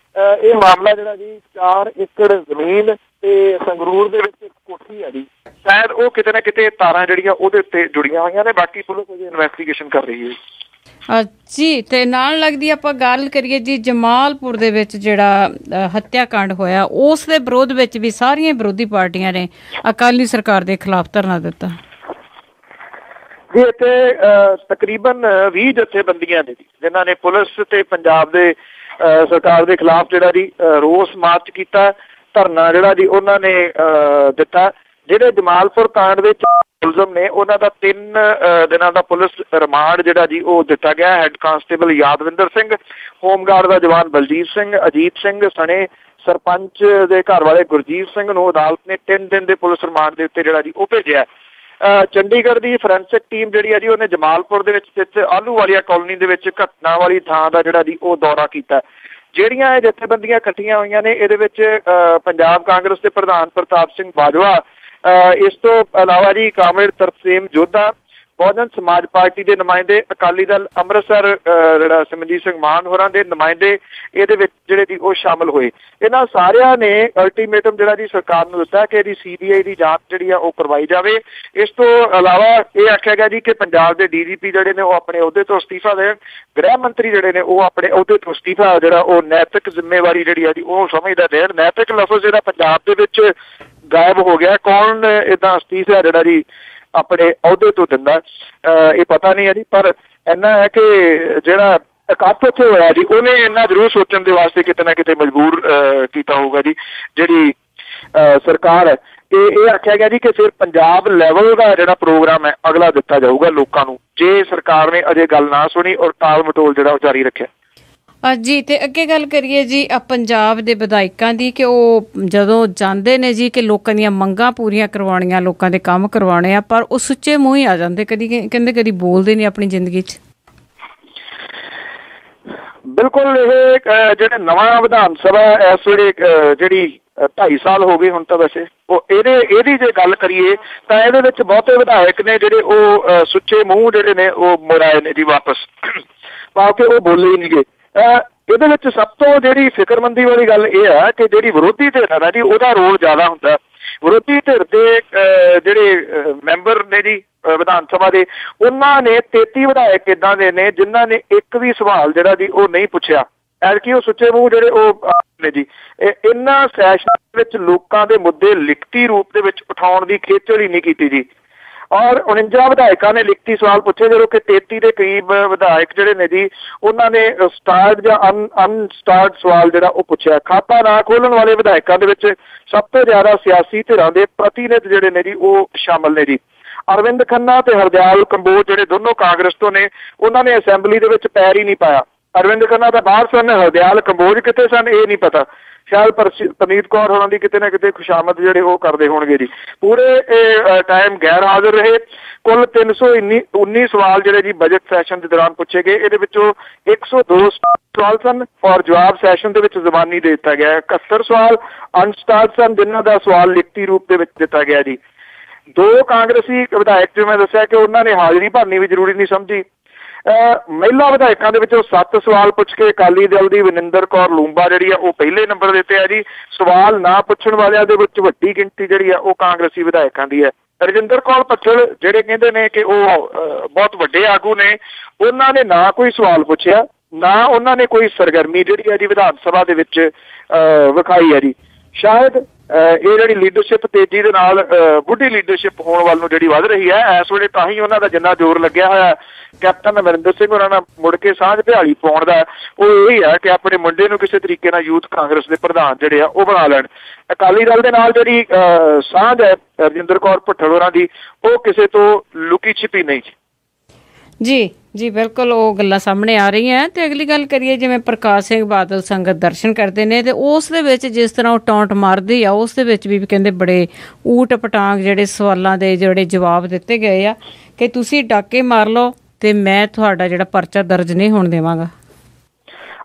ਇਹ ਮਾਮਲਾ ਜਿਹੜਾ ਜੀ 4 ਏਕੜ ਜ਼ਮੀਨ ਤੇ ਸੰਗਰੂਰ ਦੇ ਵਿੱਚ ਇੱਕ ਕੋਠੀ ਹੈ ਜੀ, ਸ਼ਾਇਦ ਉਹ ਕਿਤੇ ਨਾ ਕਿਤੇ ਤਾਰਾਂ ਜਿਹੜੀਆਂ ਉਹਦੇ ਉੱਤੇ ਜੁੜੀਆਂ ਹੋਈਆਂ ਨੇ। ਬਾਕੀ ਪੁਲਿਸ ਅਜੇ ਇਨਵੈਸਟੀਗੇਸ਼ਨ ਕਰ ਰਹੀ ਹੈ ਜੀ। ਤੇ ਨਾਲ ਲੱਗਦੀ ਆਪਾਂ ਗੱਲ ਕਰੀਏ ਜੀ ਜਮਾਲਪੁਰ ਦੇ ਵਿੱਚ ਜਿਹੜਾ ਹੱਤਿਆਕਾਂਡ ਹੋਇਆ ਉਸ ਦੇ ਵਿਰੋਧ ਵਿੱਚ ਵੀ ਸਾਰੀਆਂ ਵਿਰੋਧੀ ਪਾਰਟੀਆਂ ਨੇ ਅਕਾਲੀ ਸਰਕਾਰ ਦੇ ਖਿਲਾਫ ਧਰਨਾ ਦਿੱਤਾ ਜੀ। ਇੱਥੇ ਤਕਰੀਬਨ 20 ਜਥੇਬੰਦੀਆਂ ਨੇ ਜਿਨ੍ਹਾਂ ਨੇ ਪੁਲਿਸ ਤੇ ਪੰਜਾਬ ਦੇ ਸਰਕਾਰ ਦੇ ਖਿਲਾਫ ਜਿਹੜਾ ਜੀ ਰੋਸ ਮਾਰਚ ਕੀਤਾ, ਧਰਨਾ ਜਿਹੜਾ ਜੀ ਉਹਨਾਂ ਨੇ ਦਿੱਤਾ। ਜਿਹੜੇ ਜਮਾਲਪੁਰ ਕਾਂਡ ਵਿੱਚ ਮੁਲਜ਼ਮ ਨੇ ਉਹਨਾਂ ਦਾ 3 ਦਿਨਾਂ ਦਾ ਪੁਲਿਸ ਰਿਮਾਂਡ ਜਿਹੜਾ ਜੀ ਉਹ ਦਿੱਤਾ ਗਿਆ। Head constable Yadvinder Singh, home guard ਦਾ ਜਵਾਨ ਬਲਜੀਤ ਸਿੰਘ, ਅਜੀਤ ਸਿੰਘ ਸਣੇ ਸਰਪੰਚ ਦੇ ਘਰ ਵਾਲੇ ਗੁਰਜੀਤ ਸਿੰਘ ਨੂੰ ਅਦਾਲਤ ਨੇ 3 ਦਿਨ ਦੇ ਪੁਲਿਸ ਰਿਮਾਂਡ ਦੇ ਉੱਤੇ ਜਿਹੜਾ ਜੀ ਉਹ ਭੇਜਿਆ। ਚੰਡੀਗੜ੍ਹ ਦੀ ਫੋਰੈਂਸਿਕ ਟੀਮ ਜਿਹੜੀ ਹੈ ਜੀ ਉਹਨੇ ਜਮਾਲਪੁਰ ਦੇ ਵਿੱਚ ਸਥਿਤ ਆਲੂਵਾਲੀਆ ਕਾਲੋਨੀ ਦੇ ਵਿੱਚ ਘਟਨਾ ਵਾਲੀ ਥਾਂ ਦਾ ਜਿਹੜਾ ਜੀ ਉਹ ਦੌਰਾ ਕੀਤਾ। ਜਿਹੜੀਆਂ ਇਹ ਜਥੇਬੰਦੀਆਂ ਇਕੱਠੀਆਂ ਹੋਈਆਂ ਨੇ ਇਹਦੇ ਵਿੱਚ ਪੰਜਾਬ ਕਾਂਗਰਸ ਦੇ ਪ੍ਰਧਾਨ ਪ੍ਰਤਾਪ ਸਿੰਘ ਬਾਜਵਾ, ਇਸ ਤੋਂ ਇਲਾਵਾ ਜੀ ਕਾਮਰੇਡ ਤਰਸੇਮ ਜੋਧਾ, ਬਹੁਜਨ ਸਮਾਜ ਪਾਰਟੀ ਦੇ ਨੁਮਾਇੰਦੇ, ਅਕਾਲੀ ਦਲ ਅੰਮ੍ਰਿਤਸਰ ਜਿਹੜਾ ਸਿਮਰਜੀਤ ਸਿੰਘ ਮਾਨ ਹੋਰਾਂ ਦੇ ਨੁਮਾਇੰਦੇ ਇਹਦੇ ਵਿੱਚ ਜਿਹੜੇ ਜੀ ਉਹ ਸ਼ਾਮਲ ਹੋਏ। ਇਹਨਾਂ ਸਾਰਿਆਂ ਨੇ ਅਲਟੀਮੇਟਮ ਜਿਹੜਾ ਜੀ ਸਰਕਾਰ ਨੂੰ ਦਿੱਤਾ ਕਿ ਇਹਦੀ CBI ਦੀ ਜਾਂਚ ਜਿਹੜੀ ਆ ਉਹ ਕਰਵਾਈ ਜਾਵੇ। ਇਸ ਤੋਂ ਇਲਾਵਾ ਇਹ ਆਖਿਆ ਗਿਆ ਜੀ ਕਿ ਪੰਜਾਬ ਦੇ DGP ਜਿਹੜੇ ਨੇ ਉਹ ਆਪਣੇ ਅਹੁਦੇ ਤੋਂ ਅਸਤੀਫਾ ਦੇਣ, ਗ੍ਰਹਿ ਮੰਤਰੀ ਜਿਹੜੇ ਨੇ ਉਹ ਆਪਣੇ ਅਹੁਦੇ ਤੋਂ ਅਸਤੀਫਾ ਜਿਹੜਾ ਉਹ ਨੈਤਿਕ ਜ਼ਿੰਮੇਵਾਰੀ ਜਿਹੜੀ ਆ ਜੀ ਉਹ ਸਮਝਦਾ ਦੇਣ। ਨੈਤਿਕ ਲਫ਼ਜ਼ ਜਿਹੜਾ ਪੰਜਾਬ ਦੇ ਵਿੱਚ ਗਾਇਬ ਹੋ ਗਿਆ, ਕੌਣ ਏਦਾਂ ਅਸਤੀਫਾ ਜਿਹੜਾ ਜੀ ਆਪਣੇ ਅਹੁਦੇ ਤੋਂ ਦਿੰਦਾ ਇਹ ਪਤਾ ਨਹੀਂ ਹੈ ਜੀ। ਪਰ ਇੰਨਾ ਹੈ ਕਿ ਜਿਹੜਾ ਇਕੱਠ ਉੱਥੇ ਹੋਇਆ ਜੀ ਉਹਨੇ ਇੰਨਾ ਜ਼ਰੂਰ ਸੋਚਣ ਦੇ ਵਾਸਤੇ ਕਿਤੇ ਨਾ ਕਿਤੇ ਮਜਬੂਰ ਕੀਤਾ ਹੋਊਗਾ ਜੀ ਜਿਹੜੀ ਸਰਕਾਰ ਹੈ। ਇਹ ਆਖਿਆ ਗਿਆ ਜੀ ਕਿ ਫਿਰ ਪੰਜਾਬ ਲੈਵਲ ਦਾ ਜਿਹੜਾ ਪ੍ਰੋਗਰਾਮ ਹੈ ਅਗਲਾ ਦਿੱਤਾ ਜਾਊਗਾ ਲੋਕਾਂ ਨੂੰ, ਜੇ ਸਰਕਾਰ ਨੇ ਅਜੇ ਗੱਲ ਨਾ ਸੁਣੀ ਔਰ ਟਾਲ ਮਟੋਲ ਜਿਹੜਾ ਉਹ ਜਾਰੀ ਰੱਖਿਆ। ਜੀ ਤੇ ਅੱਗੇ ਗੱਲ ਕਰੀਏ ਜੀ ਪੰਜਾਬ ਦੇ ਵਿਧਾਇਕਾਂ ਦੀ ਕਿ ਉਹ ਜਦੋਂ ਜਾਂਦੇ ਨੇ ਜੀ ਕਿ ਲੋਕਾਂ ਦੀਆਂ ਮੰਗਾਂ ਪੂਰੀਆਂ ਕਰਵਾਉਣੀਆਂ, ਲੋਕਾਂ ਦੇ ਕੰਮ ਕਰਵਾਉਣੇ ਆ, ਪਰ ਉਹ ਸੁੱਚੇ ਮੂੰਹ ਹੀ ਆ ਜਾਂਦੇ, ਕਦੀ ਕਹਿੰਦੇ ਕਦੀ ਬੋਲਦੇ ਨਹੀਂ ਆਪਣੀ ਜ਼ਿੰਦਗੀ 'ਚ। ਬਿਲਕੁਲ ਇਹ ਜਿਹੜੇ ਨਵਾਂ ਵਿਧਾਨ ਸਭਾ ਇਸ ਵੇਲੇ ਜਿਹੜੀ 2.5 ਸਾਲ ਹੋ ਗਏ ਹੁਣ ਤਾਂ ਵੈਸੇ ਉਹ ਇਹਦੀ ਜੇ ਗੱਲ ਕਰੀਏ ਤਾਂ ਇਹਦੇ ਵਿੱਚ ਬਹੁਤੇ ਵਿਧਾਇਕ ਨੇ ਜਿਹੜੇ ਉਹ ਸੁੱਚੇ ਮੂੰਹ ਜਿਹੜੇ ਨੇ ਉਹ ਮੁੜ ਆਏ ਨੇ ਜੀ ਵਾਪਸ, ਪਾ ਕੇ ਉਹ ਬੋਲੇ ਹੀ ਨਹੀਂ ਗਏ। ਇਹਦੇ ਵਿੱਚ ਸਭ ਤੋਂ ਜਿਹੜੀ ਫਿਕਰਮੰਦੀ ਵਾਲੀ ਗੱਲ ਇਹ ਹੈ ਕਿ ਜਿਹੜੀ ਵਿਰੋਧੀ ਧਿਰ ਹੈ ਜੀ ਉਹਦਾ ਰੋਲ ਜ਼ਿਆਦਾ ਹੁੰਦਾ। ਵਿਰੋਧੀ ਧਿਰ ਦੇ ਜਿਹੜੇ ਮੈਂਬਰ ਨੇ ਜੀ ਵਿਧਾਨ ਸਭਾ ਦੇ ਉਹਨਾਂ ਨੇ 33 ਵਿਧਾਇਕ ਇੱਦਾਂ ਦੇ ਨੇ ਜਿਨ੍ਹਾਂ ਨੇ ਇੱਕ ਵੀ ਸਵਾਲ ਜਿਹੜਾ ਜੀ ਉਹ ਨਹੀਂ ਪੁੱਛਿਆ। ਐਤਕੀ ਉਹ ਸੁੱਚੇ ਮੂੰਹ ਜਿਹੜੇ ਉਹ ਨੇ ਜੀ ਇਹਨਾਂ ਸੈਸ਼ਨ ਵਿੱਚ ਲੋਕਾਂ ਦੇ ਮੁੱਦੇ ਲਿਖਤੀ ਰੂਪ ਦੇ ਵਿੱਚ ਉਠਾਉਣ ਦੀ ਖੇਚਲ ਹੀ ਨਹੀਂ ਕੀਤੀ ਜੀ। ਔਰ 49 ਵਿਧਾਇਕਾਂ ਨੇ ਲਿਖਤੀ ਸਵਾਲ ਪੁੱਛੇ, ਜਦੋਂ ਕਿ 33 ਦੇ ਕਰੀਬ ਵਿਧਾਇਕ ਜਿਹੜੇ ਨੇ ਜੀ ਉਹਨਾਂ ਨੇ ਸਟਾਰਟ ਜਾਂ ਅਨਸਟਾਰਟ ਸਵਾਲ ਜਿਹੜਾ ਉਹ ਪੁੱਛਿਆ। ਖਾਤਾ ਨਾ ਖੋਲ੍ਹਣ ਵਾਲੇ ਵਿਧਾਇਕਾਂ ਦੇ ਵਿੱਚ ਸਭ ਤੋਂ ਜ਼ਿਆਦਾ ਸਿਆਸੀ ਧਿਰਾਂ ਦੇ ਪ੍ਰਤੀਨਿਧ ਜਿਹੜੇ ਨੇ ਜੀ ਉਹ ਸ਼ਾਮਲ ਨੇ ਜੀ। ਅਰਵਿੰਦ ਖੰਨਾ ਤੇ ਹਰਦਿਆਲ ਕੰਬੋਜ ਜਿਹੜੇ ਦੋਨੋਂ ਕਾਂਗਰਸ ਤੋਂ ਨੇ ਉਹਨਾਂ ਨੇ ਅਸੈਂਬਲੀ ਦੇ ਵਿੱਚ ਪੈਰ ਹੀ ਨਹੀਂ ਪਾਇਆ। ਅਰਵਿੰਦ ਖੰਨਾ ਤਾਂ ਬਾਹਰ ਸਨ, ਹਰਦਿਆਲ ਕੰਬੋਜ ਕਿਤੇ ਸਨ ਇਹ ਨਹੀਂ ਪਤਾ। ਸ਼ਾਇਦ ਪਰਨੀਤ ਕੌਰ ਹੋਰਾਂ ਦੀ ਕਿਤੇ ਨਾ ਕਿਤੇ ਖੁਸ਼ਾਮਦ ਜਿਹੜੇ ਉਹ ਕਰਦੇ ਹੋਣਗੇ ਜੀ। ਪੂਰੇ ਟਾਈਮ ਗੈਰ ਹਾਜ਼ਰ ਰਹੇ। ਕੁੱਲ 319 ਸਵਾਲ ਜਿਹੜੇ ਜੀ ਬਜਟ ਸੈਸ਼ਨ ਦੇ ਦੌਰਾਨ ਪੁੱਛੇ ਗਏ। ਇਹਦੇ ਵਿੱਚੋਂ 102 ਸਵਾਲ ਸਨ ਔਰ ਜਵਾਬ ਸੈਸ਼ਨ ਦੇ ਵਿੱਚ ਜ਼ਬਾਨੀ ਦੇ ਦਿੱਤਾ ਗਿਆ। 71 ਸਵਾਲ ਅਨਸਟਾਰਟ ਸਨ ਜਿਨ੍ਹਾਂ ਦਾ ਸਵਾਲ ਲਿਖਤੀ ਰੂਪ ਦੇ ਵਿੱਚ ਦਿੱਤਾ ਗਿਆ ਜੀ। 2 ਕਾਂਗਰਸੀ ਵਿਧਾਇਕ ਜੋ ਮੈਂ ਦੱਸਿਆ ਕਿ ਉਹਨਾਂ ਨੇ ਹਾਜ਼ਰੀ ਭਰਨੀ ਵੀ ਜ਼ਰੂਰੀ ਨਹੀਂ ਸਮਝੀ। ਮਹਿਲਾ ਵਿਧਾਇਕਾਂ ਦੇ ਵਿੱਚੋਂ 7 ਸਵਾਲ ਪੁੱਛ ਕੇ ਅਕਾਲੀ ਦਲ ਦੀ ਵਨਿੰਦਰ ਕੌਰ ਲੂੰਬਾ ਜਿਹੜੀ ਆ ਉਹ ਪਹਿਲੇ ਨੰਬਰ ਦੇ ਉੱਤੇ ਆ ਜੀ। ਸਵਾਲ ਨਾ ਪੁੱਛਣ ਵਾਲਿਆਂ ਦੇ ਵਿੱਚ ਵੱਡੀ ਗਿਣਤੀ ਜਿਹੜੀ ਆ ਉਹ ਕਾਂਗਰਸੀ ਵਿਧਾਇਕਾਂ ਦੀ ਹੈ। ਰਜਿੰਦਰ ਕੌਰ ਭੱਠਲ ਜਿਹੜੇ ਕਹਿੰਦੇ ਨੇ ਕਿ ਉਹ ਬਹੁਤ ਵੱਡੇ ਆਗੂ ਨੇ, ਉਹਨਾਂ ਨੇ ਨਾ ਕੋਈ ਸਵਾਲ ਪੁੱਛਿਆ, ਨਾ ਉਹਨਾਂ ਨੇ ਕੋਈ ਸਰਗਰਮੀ ਜਿਹੜੀ ਹੈ ਜੀ ਵਿਧਾਨ ਸਭਾ ਦੇ ਵਿੱਚ ਵਿਖਾਈ ਹੈ ਜੀ। ਸ਼ਾਇਦ ਇਹ ਜਿਹੜੀ ਲੀਡਰਸ਼ਿਪ ਤੇਜ਼ੀ ਦੇ ਨਾਲ ਬੁੱਢੀ ਲੀਡਰਸ਼ਿਪ ਹੋਣ ਵੱਲ ਨੂੰ ਜਿਹੜੀ ਵੱਧ ਰਹੀ ਹੈ ਇਸ ਵੇਲੇ, ਤਾਂ ਹੀ ਉਹਨਾਂ ਦਾ ਜਿੰਨਾ ਜ਼ੋਰ ਲੱਗਿਆ ਹੋਇਆ ਕੈਪਟਨ ਅਮਰਿੰਦਰ ਸਿੰਘ ਉਹਨਾਂ ਨਾਲ ਮੁੜ ਕੇ ਸਾਂਝ ਭਿਆਲੀ ਪਾਉਣ ਦਾ, ਉਹ ਇਹ ਹੈ ਕਿ ਆਪਣੇ ਮੁੰਡੇ ਨੂੰ ਕਿਸੇ ਤਰੀਕੇ ਨਾਲ ਯੂਥ ਕਾਂਗਰਸ ਦੇ ਪ੍ਰਧਾਨ ਜਿਹੜੇ ਆ ਉਹ ਬਣਾ ਲੈਣ। ਅਕਾਲੀ ਦਲ ਦੇ ਨਾਲ ਜਿਹੜੀ ਸਾਂਝ ਹੈ ਰਜਿੰਦਰ ਕੌਰ ਭੱਠਲ ਹੋਰਾਂ ਦੀ, ਉਹ ਕਿਸੇ ਤੋਂ ਲੁਕੀ ਛਿਪੀ ਨਹੀਂ ਜੀ। ਜੀ ਬਿਲਕੁਲ, ਉਹ ਗੱਲਾਂ ਸਾਹਮਣੇ ਆ ਰਹੀਆਂ। ਤੇ ਅਗਲੀ ਗੱਲ ਕਰੀਏ, ਜਿਵੇਂ ਪ੍ਰਕਾਸ਼ ਸਿੰਘ ਬਾਦਲ ਸੰਗਤ ਦਰਸ਼ਨ ਕਰਦੇ ਨੇ ਤੇ ਉਸ ਦੇ ਵਿੱਚ ਜਿਸ ਤਰ੍ਹਾਂ ਉਹ ਟੌਂਟ ਮਾਰਦੀ ਆ, ਉਸ ਦੇ ਵਿੱਚ ਵੀ ਕਹਿੰਦੇ ਬੜੇ ਊਟ ਪਟਾਂਗ ਜਿਹੜੇ ਸਵਾਲਾਂ ਦੇ ਜਿਹੜੇ ਜਵਾਬ ਦਿੱਤੇ ਗਏ ਆ ਕਿ ਤੁਸੀਂ ਡਾਕੇ ਮਾਰ ਲਓ ਤੇ ਮੈਂ ਤੁਹਾਡਾ ਜਿਹੜਾ ਪਰਚਾ ਦਰਜ ਨਹੀਂ ਹੋਣ ਦੇਵਾਂਗਾ।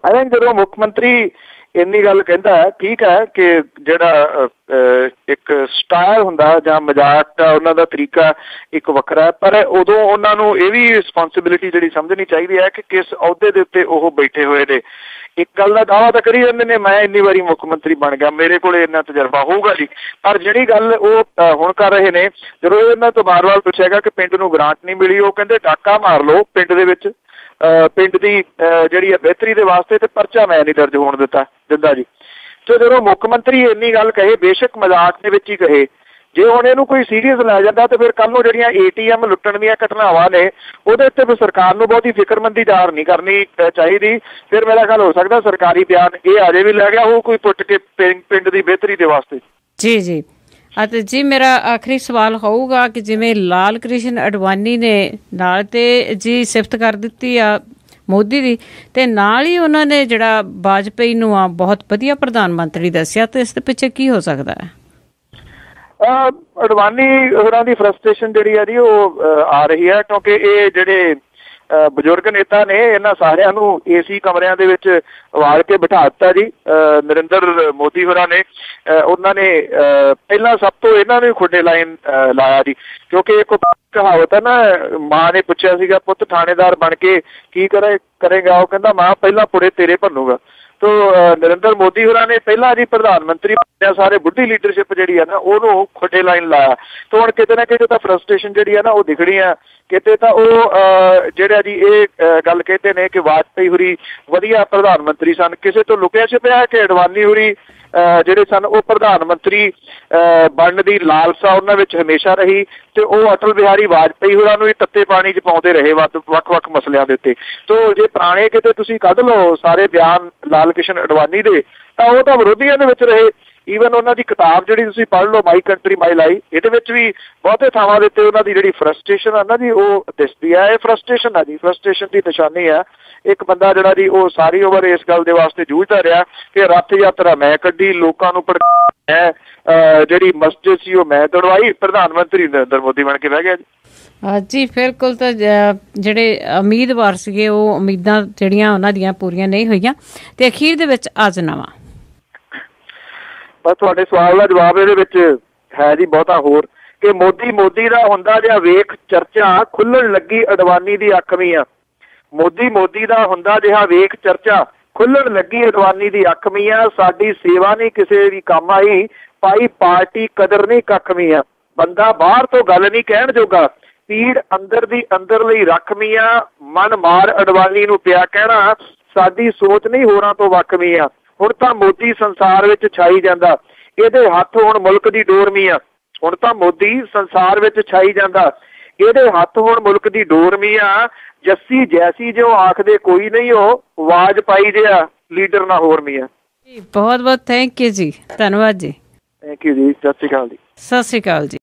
ਆਈ ਥਿੰਕ ਜਦੋਂ ਮੁੱਖ ਮੰਤਰੀ ਇੰਨੀ ਗੱਲ ਕਹਿੰਦਾ ਹੈ, ਠੀਕ ਹੈ ਕਿ ਜਿਹੜਾ ਇੱਕ ਸਟਾਈਲ ਹੁੰਦਾ ਜਾਂ ਮਜ਼ਾਕ ਦਾ ਉਹਨਾਂ ਦਾ ਤਰੀਕਾ ਇੱਕ ਵੱਖਰਾ, ਪਰ ਉਦੋਂ ਉਹਨਾਂ ਨੂੰ ਇਹ ਵੀ ਰਿਸਪੋਂਸਿਬਿਲਿਟੀ ਜਿਹੜੀ ਸਮਝਣੀ ਚਾਹੀਦੀ ਹੈ ਕਿ ਕਿਸ ਅਹੁਦੇ ਦੇ ਉੱਤੇ ਉਹ ਬੈਠੇ ਹੋਏ ਨੇ। ਇੱਕ ਗੱਲ ਦਾ ਦਾਅਵਾ ਤਾਂ ਕਰੀ ਜਾਂਦੇ ਨੇ, ਮੈਂ ਇੰਨੀ ਵਾਰੀ ਮੁੱਖ ਮੰਤਰੀ ਬਣ ਗਿਆ, ਮੇਰੇ ਕੋਲ ਇੰਨਾ ਤਜਰਬਾ ਹੋਊਗਾ ਜੀ, ਪਰ ਜਿਹੜੀ ਗੱਲ ਉਹ ਹੁਣ ਕਰ ਰਹੇ ਨੇ, ਜਦੋਂ ਇਹਨਾਂ ਤੋਂ ਵਾਰ-ਵਾਰ ਪੁੱਛਿਆ ਕਿ ਪਿੰਡ ਨੂੰ ਗ੍ਰਾਂਟ ਨਹੀਂ ਮਿਲੀ, ਉਹ ਕਹਿੰਦੇ ਡਾਕਾ ਮਾਰ ਲਓ ਪਿੰਡ ਦੇ ਵਿੱਚ, ਪਿੰਡ ਦੀ ਜਿਹੜੀ ਹੈ ਬਿਹਤਰੀ ਦੇ ਵਾਸਤੇ, ਤੇ ਪਰਚਾ ਮੈਂ ਨਹੀਂ ਦਰਜ ਹੋਣ ਦਿੰਦਾ ਜੀ। ਤੇ ਜਦੋਂ ਮੁੱਖ ਮੰਤਰੀ ਇੰਨੀ ਗੱਲ ਕਹੇ, ਬੇਸ਼ੱਕ ਮਜ਼ਾਕ ਦੇ ਵਿੱਚ ਹੀ ਕਹੇ, ਜੇ ਹੁਣ ਇਹਨੂੰ ਕੋਈ ਸੀਰੀਅਸ ਲੈ ਜਾਂਦਾ ਤੇ ਫਿਰ ਕੱਲ ਨੂੰ ਜਿਹੜੀਆਂ ATM ਲੁੱਟਣ ਦੀਆਂ ਘਟਨਾਵਾਂ ਨੇ ਉਹਦੇ ਉੱਤੇ ਫਿਰ ਸਰਕਾਰ ਨੂੰ ਬਹੁਤੀ ਫਿਕਰਮੰਦੀ ਜ਼ਾਹਰ ਨਹੀਂ ਕਰਨੀ ਚਾਹੀਦੀ। ਫਿਰ ਮੇਰਾ ਖਿਆਲ ਹੋ ਸਕਦਾ ਸਰਕਾਰੀ ਬਿਆਨ ਇਹ ਅਜੇ ਵੀ ਲੈ ਗਿਆ ਉਹ ਕੋਈ ਪੁੱਟ ਕੇ ਪਿੰਡ ਦੀ ਬਿਹਤਰੀ ਦੇ ਵਾਸਤੇ। ਜੀ ਜੀ ਅਤੇ ਜੀ ਮੇਰਾ ਆਖਰੀ ਸਵਾਲ ਹੋਊਗਾ ਕਿ ਜਿਵੇਂ ਲਾਲ ਕ੍ਰਿਸ਼ਨ ਅਡਵਾਨੀ ਨੇ ਨਾਲ ਤੇ ਜੀ ਸਿਫਤ ਕਰ ਦਿੱਤੀ ਆ ਮੋਦੀ ਦੀ, ਤੇ ਨਾਲ ਹੀ ਉਹਨਾਂ ਨੇ ਜਿਹੜਾ ਵਾਜਪਾਈ ਨੂੰ ਆ ਬਹੁਤ ਵਧੀਆ ਪ੍ਰਧਾਨ ਮੰਤਰੀ ਦੱਸਿਆ, ਤੇ ਇਸ ਦੇ ਪਿੱਛੇ ਕੀ ਹੋ ਸਕਦਾ ਹੈ? ਅਡਵਾਨੀ ਹੋਰਾਂ ਦੀ ਫਰਸਟ੍ਰੇਸ਼ਨ ਜਿਹੜੀ ਹੈ ਜੀ ਉਹ ਆ ਰਹੀ ਹੈ, ਕਿਉਂਕਿ ਇਹ ਜਿਹੜੇ ਬਜ਼ੁਰਗ ਨੇਤਾ ਨੇ ਇਹਨਾਂ ਸਾਰਿਆਂ ਨੂੰ AC ਕਮਰਿਆਂ ਦੇ ਵਿੱਚ ਵਾਲ ਕੇ ਬਿਠਾ ਦਿੱਤਾ ਜੀ। ਨਰਿੰਦਰ ਮੋਦੀ ਹੋਰਾਂ ਨੇ ਉਹਨਾਂ ਨੇ ਪਹਿਲਾਂ ਸਭ ਤੋਂ ਇਹਨਾਂ ਨੂੰ ਖੁੱਡੇ ਲਾਈਨ ਲਾਇਆ ਜੀ, ਕਿਉਂਕਿ ਇੱਕ ਕਹਾਵਤ ਹੈ ਨਾ, ਮਾਂ ਨੇ ਪੁੱਛਿਆ ਸੀਗਾ ਪੁੱਤ ਥਾਣੇਦਾਰ ਬਣ ਕੇ ਕੀ ਕਰੇਗਾ, ਉਹ ਕਹਿੰਦਾ ਮਾਂ ਪਹਿਲਾਂ ਪੁੜੇ ਤੇਰੇ ਭੰਨੂਗਾ। ਤੋ ਨਰਿੰਦਰ ਮੋਦੀ ਹੋਰਾਂ ਨੇ ਪਹਿਲਾਂ ਜੀ ਪ੍ਰਧਾਨ ਮੰਤਰੀ ਸਾਰੇ ਬੁੱਢੀ ਲੀਡਰਸ਼ਿਪ ਜਿਹੜੀ ਹੈ ਨਾ ਉਹਨੂੰ ਖੁੱਡੇ ਲਾਈਨ ਲਾਇਆ। ਤੇ ਹੁਣ ਕਿਤੇ ਨਾ ਕਿਤੇ ਤਾਂ ਫਰਸਟ੍ਰੇਸ਼ਨ ਜਿਹੜੀ ਹੈ ਨਾ ਉਹ ਦਿਖਣੀ ਆ, ਕਿਤੇ ਤਾਂ ਉਹ ਜਿਹੜਾ ਜੀ ਇਹ ਗੱਲ ਕਹਿੰਦੇ ਨੇ ਕਿ ਵਾਜਪਾਈ ਹੋਰੀ ਵਧੀਆ ਪ੍ਰਧਾਨ ਮੰਤਰੀ ਸਨ, ਕਿਸੇ ਤੋਂ ਲੁਕਿਆ ਛਿਪਿਆ ਕਿ ਅਡਵਾਨੀ ਹੋਰੀ ਜਿਹੜੇ ਸਨ ਉਹ ਪ੍ਰਧਾਨ ਮੰਤਰੀ ਬਣਨ ਦੀ ਲਾਲਸਾ ਉਹਨਾਂ ਵਿੱਚ ਹਮੇਸ਼ਾ ਰਹੀ, ਤੇ ਉਹ ਅਟਲ ਬਿਹਾਰੀ ਵਾਜਪਾਈ ਹੋਰਾਂ ਨੂੰ ਹੀ ਤੱਤੇ ਪਾਣੀ 'ਚ ਪਾਉਂਦੇ ਰਹੇ ਵੱਖ-ਵੱਖ ਮਸਲਿਆਂ ਦੇ ਉੱਤੇ। ਤੋ ਜੇ ਪੁਰਾਣੇ ਕਿਤੇ ਤੁਸੀਂ ਕੱਢ ਲਓ ਸਾਰੇ ਬਿਆਨ ਲਾਲ ਕ੍ਰਿਸ਼ਨ ਅਡਵਾਨੀ ਦੇ, ਤਾਂ ਉਹ ਤਾਂ ਵਿਰੋਧੀਆਂ ਦੇ ਵਿੱਚ ਰਹੇ। ਈਵਨ ਉਹਨਾਂ ਦੀ ਕਿਤਾਬ ਜਿਹੜੀ ਤੁਸੀਂ ਪੜ੍ਹ ਲਓ ਮਾਈ ਕੰਟਰੀ ਮਾਈ ਲਾਈਫ, ਇਹਦੇ ਵਿੱਚ ਵੀ ਬਹੁਤੇ ਥਾਵਾਂ ਦੇ ਉੱਤੇ ਉਹਨਾਂ ਦੀ ਜਿਹੜੀ ਫਰਸਟ੍ਰੇਸ਼ਨ ਆ ਨਾ ਜੀ ਉਹ ਦਿਸਦੀ ਹੈ। ਇਹ ਫਰਸਟ੍ਰੇਸ਼ਨ ਆ ਜੀ, ਫਰਸਟ੍ਰੇਸ਼ਨ ਦੀ ਨਿਸ਼ਾਨੀ ਆ। ਇੱਕ ਬੰਦਾ ਜਿਹੜਾ ਜੀ ਉਹ ਸਾਰੀ ਉਮਰ ਇਸ ਗੱਲ ਦੇ ਵਾਸਤੇ ਜੂਝਦਾ ਰਿਹਾ ਕਿ ਰੱਥ ਯਾਤਰਾ ਮੈਂ ਕੱਢੀ, ਲੋਕਾਂ ਨੂੰ ਮੈਂ ਜਿਹੜੀ ਮਸਜਿਦ ਸੀ ਉਹ ਮੈਂ ਤੜਵਾਈ, ਪ੍ਰਧਾਨ ਮੰਤਰੀ ਨਰਿੰਦਰ ਮੋਦੀ ਬਣ ਕੇ ਬਹਿ ਗਿਆ ਜੀ। ਜੀ ਬਿਲਕੁਲ, ਤਾਂ ਜਿਹੜੇ ਉਮੀਦਵਾਰ ਸੀਗੇ ਉਹ ਉਮੀਦਾਂ ਜਿਹੜੀਆਂ ਉਹਨਾਂ ਦੀਆਂ ਪੂਰੀਆਂ ਨਹੀਂ ਹੋਈਆਂ, ਤੇ ਅਖੀਰ ਦੇ ਵਿੱਚ ਅੱਜ ਨਵਾਂ ਬਸ ਤੁਹਾਡੇ ਸਵਾਲ ਦਾ ਜਵਾਬ ਇਹਦੇ ਵਿੱਚ ਹੈ ਜੀ ਬਹੁਤਾ ਹੋਰ ਕਿ ਮੋਦੀ ਦਾ ਹੁੰਦਾ ਜਿਹਾ ਵੇਖ ਚਰਚਾ ਖੁੱਲਣ ਲੱਗੀ ਅਡਵਾਨੀ ਦੀ ਅੱਖ ਮੀਆਂ। ਮੋਦੀ ਦਾ ਹੁੰਦਾ ਜਿਹਾ ਵੇਖ ਚਰਚਾ ਖੁੱਲਣ ਲੱਗੀ ਅਡਵਾਨੀ ਦੀ ਅੱਖ ਮੀਆਂ। ਸਾਡੀ ਸੇਵਾ ਨਹੀਂ ਕਿਸੇ ਦੀ ਕੰਮ ਆਈ, ਪਾਈ ਪਾਰਟੀ ਕਦਰ ਨਹੀਂ ਕੱਖ ਮੀਆਂ। ਬੰਦਾ ਬਾਹਰ ਤੋਂ ਗੱਲ ਨਹੀਂ ਕਹਿਣ ਜੋਗਾ, ਪੀੜ ਅੰਦਰ ਦੀ ਅੰਦਰ ਲਈ ਰੱਖ ਮੀਆਂ। ਮਨ ਮਾਰ ਅਡਵਾਨੀ ਨੂੰ ਪਿਆ ਕਹਿਣਾ, ਸਾਡੀ ਸੋਚ ਨਹੀਂ ਹੋਰਾਂ ਤੋਂ ਵੱਖ ਮੀਆਂ। ਹੁਣ ਤਾਂ ਮੋਦੀ ਸੰਸਾਰ ਵਿੱਚ ਛਾਈ ਜਾਂਦਾ, ਇਹਦੇ ਹੱਥ ਹੁਣ ਮੁਲਕ ਦੀ ਡੋਰ ਮੀਆਂ। ਹੁਣ ਤਾਂ ਮੋਦੀ ਸੰਸਾਰ ਵਿੱਚ ਛਾਈ ਜਾਂਦਾ, ਇਹਦੇ ਹੱਥ ਹੁਣ ਮੁਲਕ ਦੀ ਡੋਰ ਮੀਆਂ। ਜੱਸੀ ਜੈਸੀ ਜੋ ਆਖਦੇ ਕੋਈ ਨਹੀਂ, ਉਹ ਵਾਜਪਾਈ ਜਿਹਾ ਲੀਡਰ ਨਾ ਹੋਰ ਮੀਆਂ। ਜੀ ਬਹੁਤ ਬਹੁਤ ਥੈਂਕ ਯੂ ਜੀ, ਧੰਨਵਾਦ ਜੀ। ਥੈਂਕ ਯੂ ਜੀ, ਸਤਿ ਸ਼੍ਰੀ ਅਕਾਲ ਜੀ। ਸਤਿ ਸ਼੍ਰੀ ਅਕਾਲ ਜੀ।